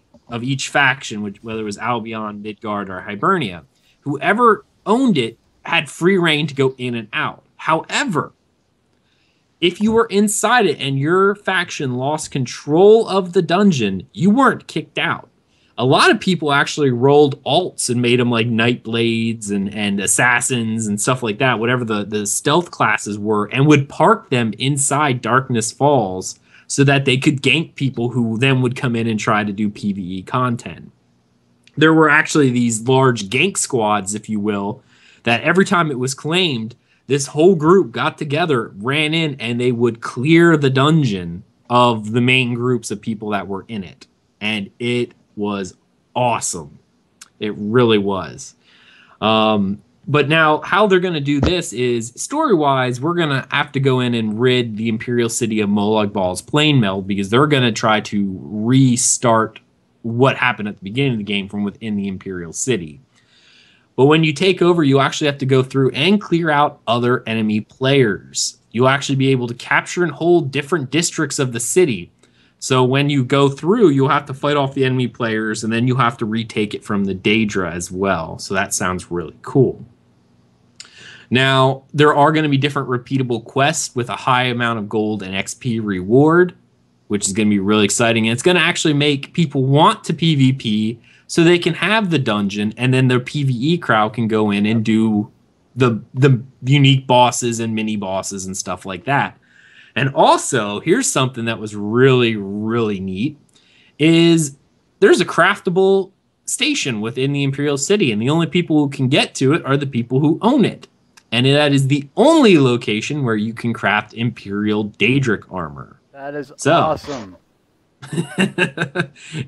[SPEAKER 1] faction, whether it was Albion, Midgard, or Hibernia. Whoever owned it had free reign to go in and out. However, if you were inside it and your faction lost control of the dungeon, you weren't kicked out. A lot of people actually rolled alts and made them like Nightblades and Assassins and stuff like that, whatever the stealth classes were, and would park them inside Darkness Falls so that they could gank people who then would come in and try to do PvE content. There were actually these large gank squads, if you will, that every time it was claimed, this whole group got together, ran in, and they would clear the dungeon of the main groups of people that were in it. And it was awesome. It really was. But now how they're going to do this is, story-wise, we're going to have to go in and rid the Imperial City of Molag Bal's plane meld, because they're going to try to restart what happened at the beginning of the game from within the Imperial City. But when you take over, you actually have to go through and clear out other enemy players. You'll actually be able to capture and hold different districts of the city. So when you go through, you'll have to fight off the enemy players, and then you have to retake it from the Daedra as well. So that sounds really cool. Now, there are going to be different repeatable quests with a high amount of gold and XP reward, which is going to be really exciting. And it's going to actually make people want to PvP so they can have the dungeon, and then their PvE crowd can go in and do the unique bosses and mini bosses and stuff like that. And also, here's something that was really, really neat, is there's a craftable station within the Imperial City, and the only people who can get to it are the people who own it. And that is the only location where you can craft Imperial Daedric armor.
[SPEAKER 3] That is awesome.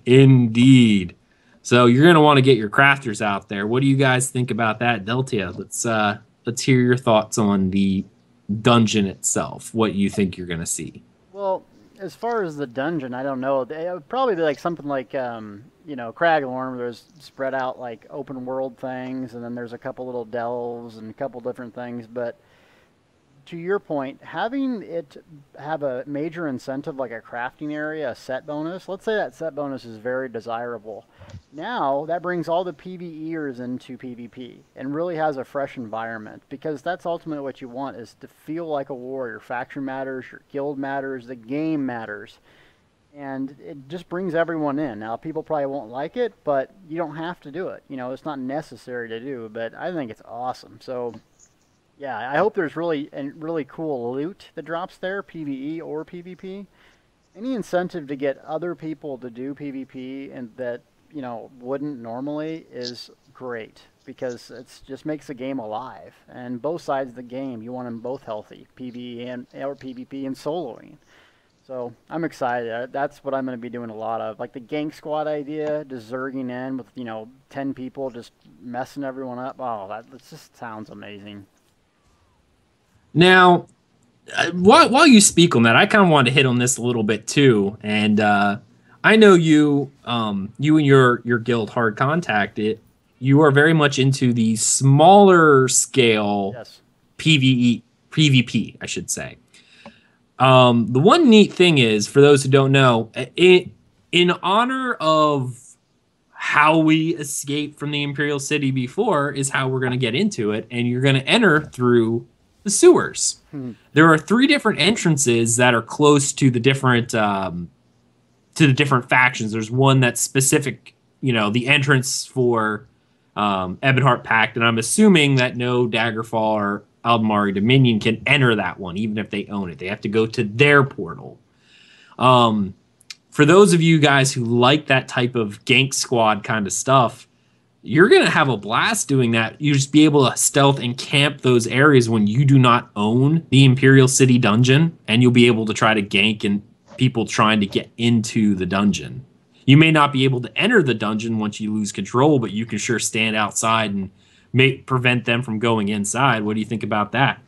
[SPEAKER 1] Indeed. So you're going to want to get your crafters out there. What do you guys think about that, Deltia? Let's hear your thoughts on the dungeon itself. What you think you're going to see.
[SPEAKER 3] Well, as far as the dungeon, I don't know. It would probably be like something like Craglorn, where there's spread out like open world things, and then there's a couple little delves and a couple different things. But to your point, having it have a major incentive like a crafting area, a set bonus, let's say that set bonus is very desirable. Now that brings all the PvEers into PvP and really has a fresh environment, because that's ultimately what you want, is to feel like a warrior. Your faction matters, your guild matters, the game matters. And it just brings everyone in. Now, people probably won't like it, but you don't have to do it. You know, it's not necessary to do, but I think it's awesome. So, yeah, I hope there's really cool loot that drops there, PvE or PvP. Any incentive to get other people to do PvP and that, you know, wouldn't normally is great, because it just makes the game alive. And both sides of the game, you want them both healthy, PvE or PvP and soloing. So I'm excited. That's what I'm going to be doing a lot of. Like the gank squad idea, just zerging in with, 10 people, just messing everyone up. Oh, that just sounds amazing.
[SPEAKER 1] Now, while you speak on that, I kind of wanted to hit on this a little bit too. And I know you and your guild Hard Contact, you are very much into the smaller scale
[SPEAKER 3] Yes.
[SPEAKER 1] PvP, I should say. The one neat thing is, for those who don't know, in honor of how we escaped from the Imperial City before is how we're going to get into it, and you're going to enter through the sewers. There are 3 different entrances that are close to the different factions. There's one that's specific, the entrance for Ebonheart Pact, and I'm assuming that no Daggerfall or Aldmari Dominion can enter that one, even if they own it. They have to go to their portal. For those of you guys who like that type of gank squad kind of stuff, you're going to have a blast doing that. You just be able to stealth and camp those areas when you do not own the Imperial City dungeon, and you'll be able to try to gank and people trying to get into the dungeon. You may not be able to enter the dungeon once you lose control, but you can sure stand outside and prevent them from going inside. What do you think about that?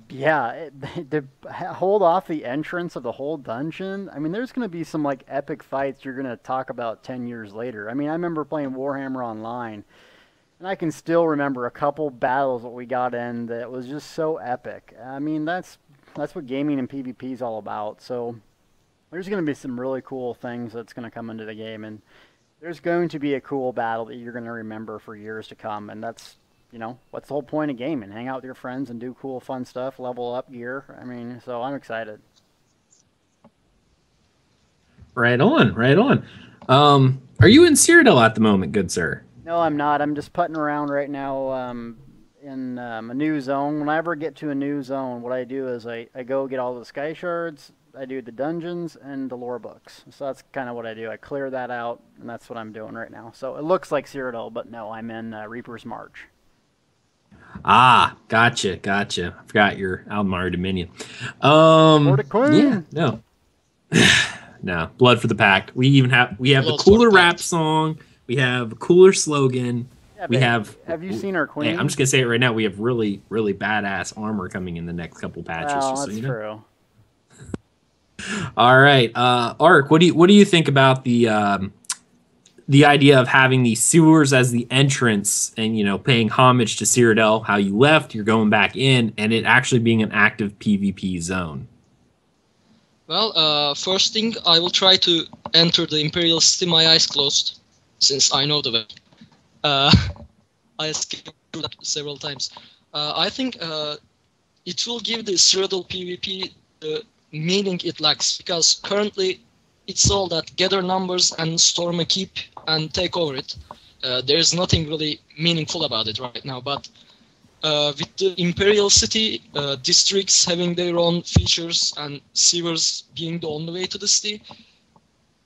[SPEAKER 3] Yeah, to hold off the entrance of the whole dungeon, I mean, there's going to be some like epic fights you're going to talk about 10 years later. I mean, I remember playing Warhammer Online, and I can still remember a couple battles that we got in that was just so epic. I mean, that's what gaming and PvP is all about. So there's going to be some really cool things that's going to come into the game, and there's going to be a cool battle that you're going to remember for years to come, and that's, what's the whole point of gaming? Hang out with your friends and do cool, fun stuff, level up gear. I mean, so I'm excited.
[SPEAKER 1] Right on, right on. Are you in Cyrodiil at the moment, good sir?
[SPEAKER 3] No, I'm not. I'm just putting around right now in a new zone. When I ever get to a new zone, what I do is I go get all the sky shards, I do the dungeons and the lore books. So that's kind of what I do. I clear that out, and that's what I'm doing right now. So it looks like Cyrodiil, but no, I'm in Reaper's March.
[SPEAKER 1] Ah, gotcha. I forgot your Aldmari Dominion.
[SPEAKER 3] Yeah,
[SPEAKER 1] no. No, Blood for the Pact. We have the cooler rap song. We have a cooler slogan. Yeah,
[SPEAKER 3] have you seen our queen?
[SPEAKER 1] Hey, I'm just gonna say it right now. We have really, really badass armor coming in the next couple patches.
[SPEAKER 3] Well, that's true.
[SPEAKER 1] All right, Ark. What do you think about the idea of having the sewers as the entrance, and paying homage to Cyrodiil, how you left, you're going back in, and it actually being an active PvP zone?
[SPEAKER 2] Well, first thing, I will try to enter the Imperial City, my eyes closed, since I know the way. I skipped through that several times. I think it will give the Cyrodiil PvP the meaning it lacks, because currently it's all that gather numbers and storm a keep and take over it. There's nothing really meaningful about it right now, but with the Imperial City districts having their own features and sewers being the only way to the city,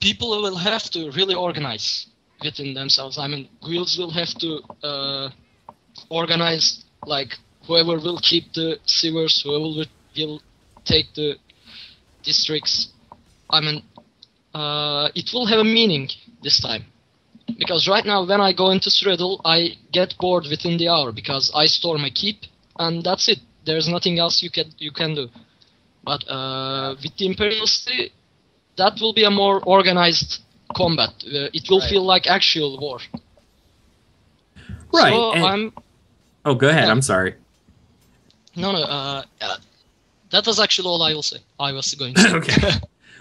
[SPEAKER 2] people will have to really organize within themselves. I mean, guilds will have to organize, like whoever will keep the sewers, whoever will take the districts. I mean, it will have a meaning this time. Because right now, when I go into Cyrodiil, I get bored within the hour because I store my keep, and that's it. There's nothing else you can do. But with the Imperial City, that will be a more organized combat. It will feel like actual war.
[SPEAKER 1] Right.
[SPEAKER 2] So
[SPEAKER 1] Oh, go ahead. I'm sorry.
[SPEAKER 2] No. That was actually all I will say. I was going to say.
[SPEAKER 1] Okay.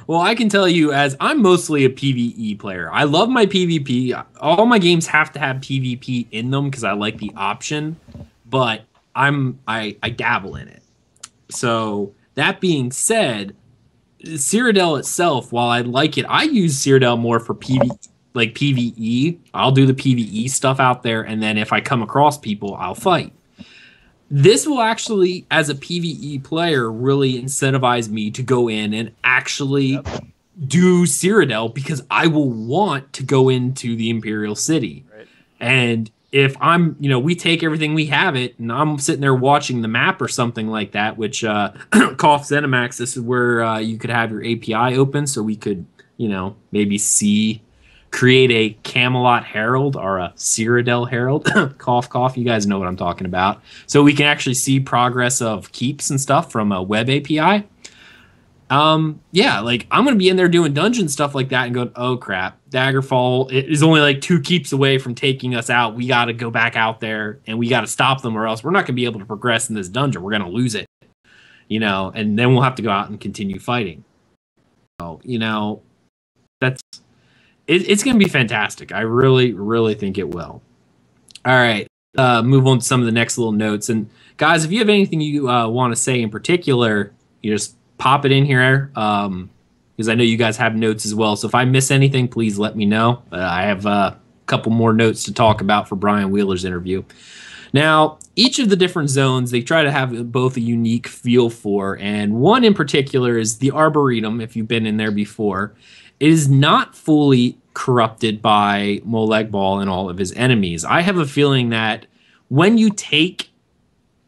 [SPEAKER 1] Well, I can tell you, as I'm mostly a PvE player, I love my PvP. All my games have to have PvP in them because I like the option, but I dabble in it. So that being said, Cyrodiil itself, while I like it, I use Cyrodiil more for PvE. I'll do the PvE stuff out there, and then if I come across people, I'll fight. This will actually, as a PvE player, really incentivize me to go in and actually do Cyrodiil, because I will want to go into the Imperial City. Right. And if we take everything, we have it, and I'm sitting there watching the map or something like that, which Cough Zenimax, this is where you could have your API open so we could, maybe create a Camelot Herald or a Cyrodiil Herald. Cough, cough. You guys know what I'm talking about. So we can actually see progress of keeps and stuff from a web API. Yeah, like I'm gonna be in there doing dungeon stuff like that and going, oh crap, Daggerfall is only like 2 keeps away from taking us out. We got to go back out there and we got to stop them, or else we're not gonna be able to progress in this dungeon. We're gonna lose it, and then we'll have to go out and continue fighting. So, that's it's gonna be fantastic. I really, really think it will. All right, move on to some of the next little notes. And guys, if you have anything you want to say in particular, you just pop it in here, because I know you guys have notes as well. So if I miss anything, please let me know. I have a couple more notes to talk about for Brian Wheeler's interview. Now, each of the different zones, they try to have both a unique feel for, and one in particular is the Arboretum, if you've been in there before. It is not fully corrupted by Molag Bal and all of his enemies. I have a feeling that when you take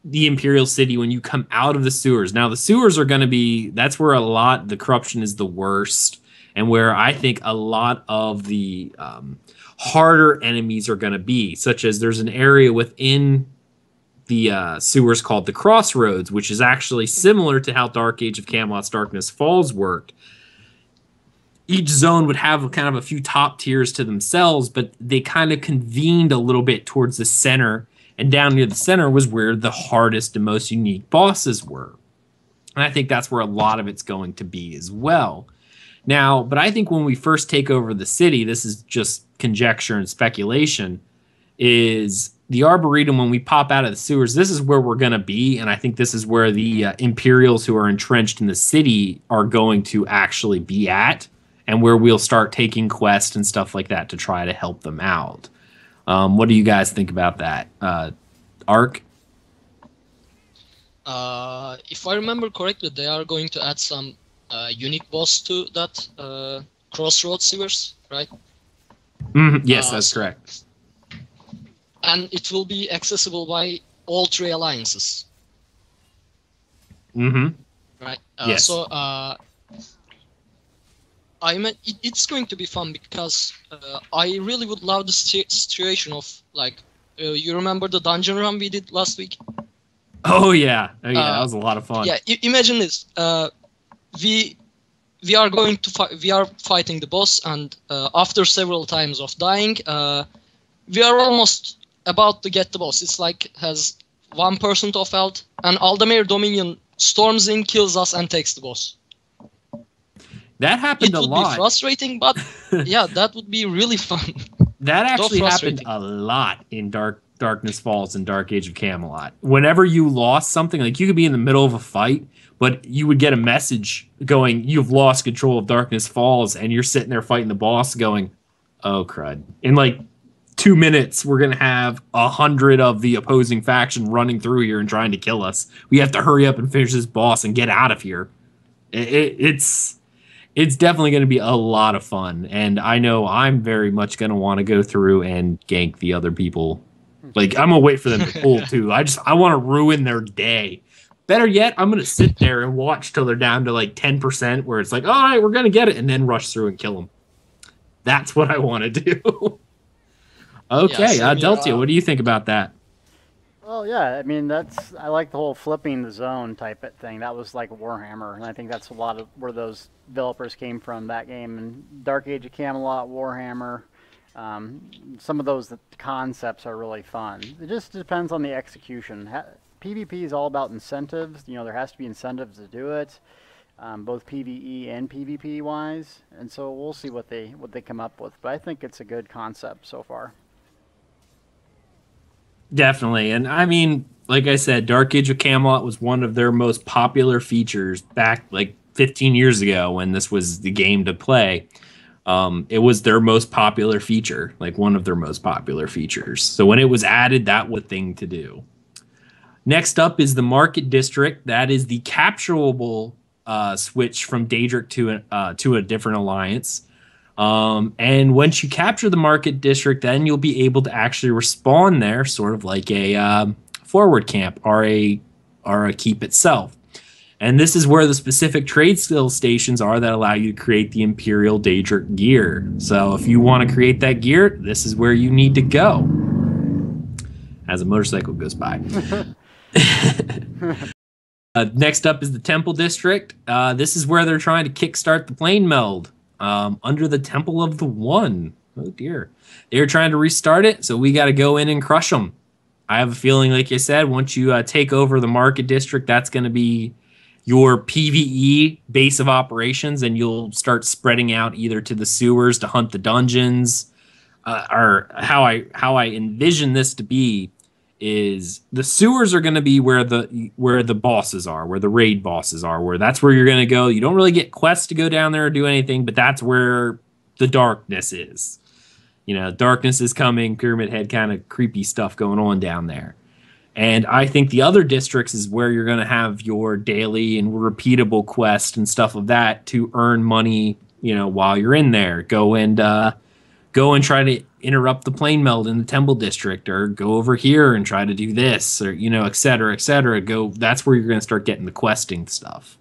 [SPEAKER 1] the Imperial City, when you come out of the sewers, now the sewers are going to be, that's where the corruption is the worst, and where I think a lot of the harder enemies are going to be, such as there's an area within the sewers called the Crossroads, which is actually similar to how Dark Age of Camelot's Darkness Falls worked. Each zone would have kind of a few top tiers to themselves, but they kind of convened a little bit towards the center, and down near the center was where the hardest and most unique bosses were. And I think that's where a lot of it's going to be as well. Now, but I think when we first take over the city, this is just conjecture and speculation, is the Arboretum, when we pop out of the sewers, this is where we're going to be, and I think this is where the Imperials who are entrenched in the city are going to actually be at, and where we'll start taking quests and stuff like that to try to help them out. What do you guys think about that? Ark?
[SPEAKER 2] If I remember correctly, they are going to add some unique boss to that Crossroads sewers, right?
[SPEAKER 1] Yes, that's correct.
[SPEAKER 2] And it will be accessible by all 3 alliances. Right.
[SPEAKER 1] Yes.
[SPEAKER 2] So it's going to be fun, because I really would love the situation of, like, you remember the dungeon run we did last week?
[SPEAKER 1] Oh yeah, that was a lot of fun.
[SPEAKER 2] Yeah, imagine this. We are going to we are fighting the boss, and after several times of dying, we are almost about to get the boss. It's like has 1% of health, and Aldemir Dominion storms in, kills us, and takes the boss.
[SPEAKER 1] That happened a lot.
[SPEAKER 2] It would be frustrating, but yeah, that would be really fun.
[SPEAKER 1] That actually happened a lot in Darkness Falls and Dark Age of Camelot. Whenever you lost something, like you could be in the middle of a fight, but you would get a message going, you've lost control of Darkness Falls, and you're sitting there fighting the boss going, oh crud. In like 2 minutes, we're going to have 100 of the opposing faction running through here and trying to kill us. We have to hurry up and finish this boss and get out of here. It's definitely going to be a lot of fun, and I know I'm very much going to want to go through and gank the other people. Like, I'm going to wait for them to pull, too. I want to ruin their day. Better yet, I'm going to sit there and watch till they're down to, like, 10%, where it's like, all right, we're going to get it, and then rush through and kill them. That's what I want to do. Okay, Deltia, what do you think about that?
[SPEAKER 3] Well, yeah, I mean, I like the whole flipping the zone type of thing. That was like Warhammer, and I think that's a lot of where those developers came from, that game. And Dark Age of Camelot, Warhammer, some of those concepts are really fun. It just depends on the execution. PvP is all about incentives. There has to be incentives to do it, both PvE and PvP wise. And so we'll see what they come up with. But I think it's a good concept so far.
[SPEAKER 1] Definitely. And I mean, like I said, Dark Age of Camelot was one of their most popular features back like 15 years ago when this was the game to play. It was their most popular feature, like one of their most popular features. So when it was added, that was the thing to do. Next up is the Market District. That is the capturable switch from Daedric to a different alliance. And once you capture the Market District, then you'll be able to actually respawn there, sort of like a forward camp or a keep itself. And this is where the specific trade skill stations are that allow you to create the Imperial Daedric gear. So if you want to create that gear, this is where you need to go. As a motorcycle goes by. Next up is the Temple District. This is where they're trying to kickstart the plane meld under the Temple of the One. Oh dear. They're trying to restart it, so we got to go in and crush them. I have a feeling, like I said, once you take over the market district, that's going to be your PvE base of operations, and you'll start spreading out either to the sewers to hunt the dungeons, or how I envision this to be is the sewers are going to be where the bosses are, where the raid bosses are, where that's where you're going to go. You don't really get quests to go down there or do anything, but that's where the darkness is. You know, darkness is coming, Pyramid Head kind of creepy stuff going on down there. And I think the other districts is where you're going to have your daily and repeatable quests and stuff of that to earn money, you know, while you're in there. Go and try to interrupt the plane meld in the Temple District, or go over here and try to do this, or, you know, et cetera, et cetera. That's where you're going to start getting the questing stuff.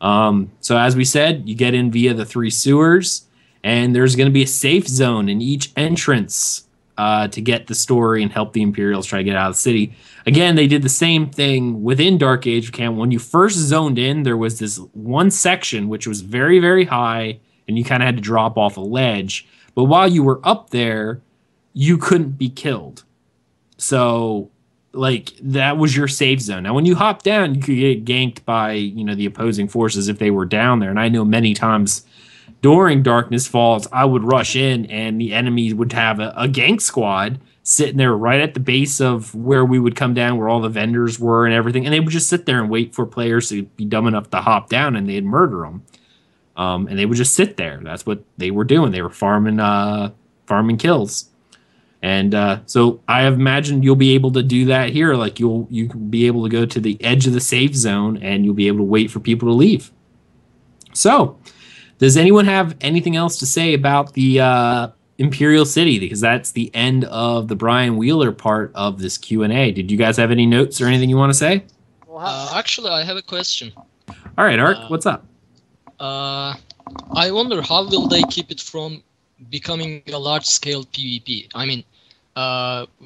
[SPEAKER 1] So as we said, you get in via the 3 sewers. And there's going to be a safe zone in each entrance to get the story and help the Imperials try to get out of the city. Again, they did the same thing within Dark Age of Camelot. When you first zoned in, there was this one section which was very, very high, and you kind of had to drop off a ledge. But while you were up there, you couldn't be killed. So, like, that was your safe zone. Now, when you hop down, you could get ganked by, you know, the opposing forces if they were down there. And I know many times during Darkness Falls, I would rush in and the enemy would have a gank squad sitting there right at the base of where we would come down, where all the vendors were and everything. And they would just sit there and wait for players to be dumb enough to hop down, and they'd murder them. And they would just sit there. That's what they were doing. They were farming kills. And so I have imagined you'll be able to do that here. Like you can be able to go to the edge of the safe zone, and you'll be able to wait for people to leave. So, does anyone have anything else to say about the Imperial City? Because that's the end of the Brian Wheeler part of this Q&A. Did you guys have any notes or anything you want to say?
[SPEAKER 2] Actually, I have a question.
[SPEAKER 1] All right, Ark, what's up?
[SPEAKER 2] I wonder how will they keep it from becoming a large-scale PvP? I mean,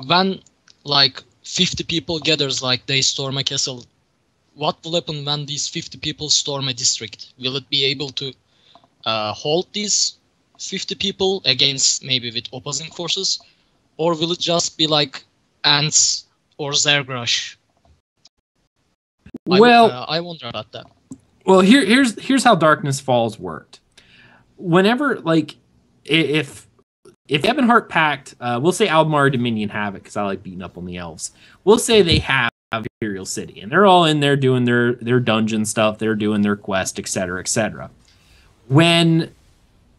[SPEAKER 2] when like 50 people gathers, like they storm a castle, what will happen when these 50 people storm a district? Will it be able to hold these 50 people against maybe with opposing forces, or will it just be like ants or Zergrush?
[SPEAKER 1] Well,
[SPEAKER 2] I wonder about that.
[SPEAKER 1] Well, here's how Darkness Falls worked. Whenever, like, if Ebonheart Pact, we'll say Aldmar Dominion have it because I like beating up on the elves. We'll say they have Imperial City, and they're all in there doing their dungeon stuff, they're doing their quest, etc., etc. When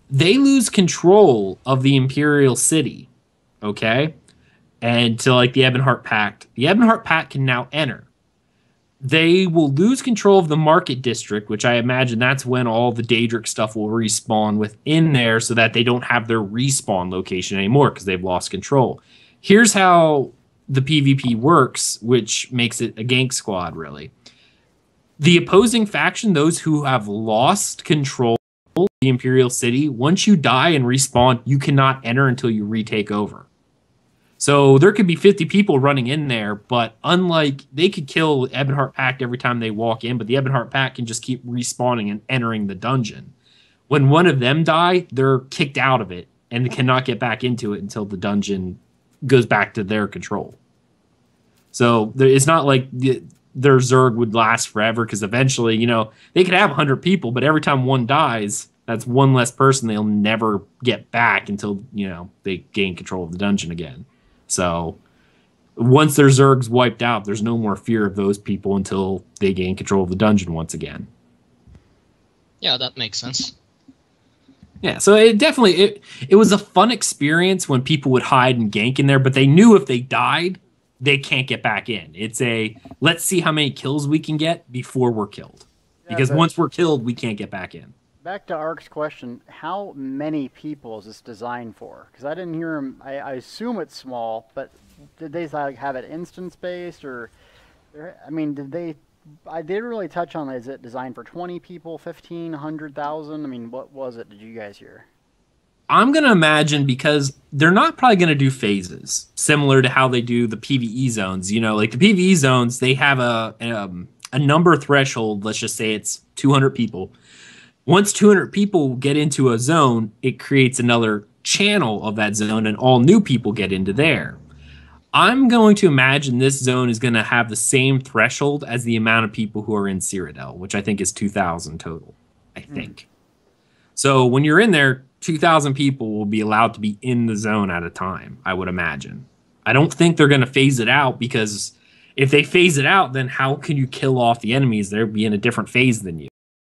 [SPEAKER 1] they lose control of the Imperial City, okay, and to like the Ebonheart Pact can now enter. They will lose control of the market district, which I imagine that's when all the Daedric stuff will respawn within there, so that they don't have their respawn location anymore because they've lost control. Here's how the PvP works, which makes it a gank squad, really. The opposing faction, those who have lost control of the Imperial City, once you die and respawn, you cannot enter until you retake over. So there could be 50 people running in there, but unlike, they could kill Ebonheart Pact every time they walk in, but the Ebonheart Pact can just keep respawning and entering the dungeon. When one of them die, they're kicked out of it and cannot get back into it until the dungeon goes back to their control. So it's not like their Zerg would last forever, because eventually, you know, they could have 100 people, but every time one dies, that's one less person they'll never get back until, you know, they gain control of the dungeon again. So once their Zerg's wiped out, there's no more fear of those people until they gain control of the dungeon once again.
[SPEAKER 2] Yeah, that makes sense.
[SPEAKER 1] Yeah, so it definitely, it was a fun experience when people would hide and gank in there, but they knew if they died, they can't get back in. It's a, let's see how many kills we can get before we're killed. Yeah, because once we're killed, we can't get back in.
[SPEAKER 3] Back to Ark's question, how many people is this designed for? Because I didn't hear him, I assume it's small, but did they like have it instance-based, or, I mean, did they, I didn't really touch on, is it designed for 20 people, 15, 100,000? I mean, what was it, did you guys hear?
[SPEAKER 1] I'm going to imagine, because they're not probably going to do phases, similar to how they do the PvE zones. You know, like the PvE zones, they have a number threshold. Let's just say it's 200 people. Once 200 people get into a zone, it creates another channel of that zone, and all new people get into there. I'm going to imagine this zone is going to have the same threshold as the amount of people who are in Cyrodiil, which I think is 2,000 total, I think. So when you're in there, 2,000 people will be allowed to be in the zone at a time, I would imagine. I don't think they're going to phase it out, because if they phase it out, then how can you kill off the enemies? They'll be in a different phase than you.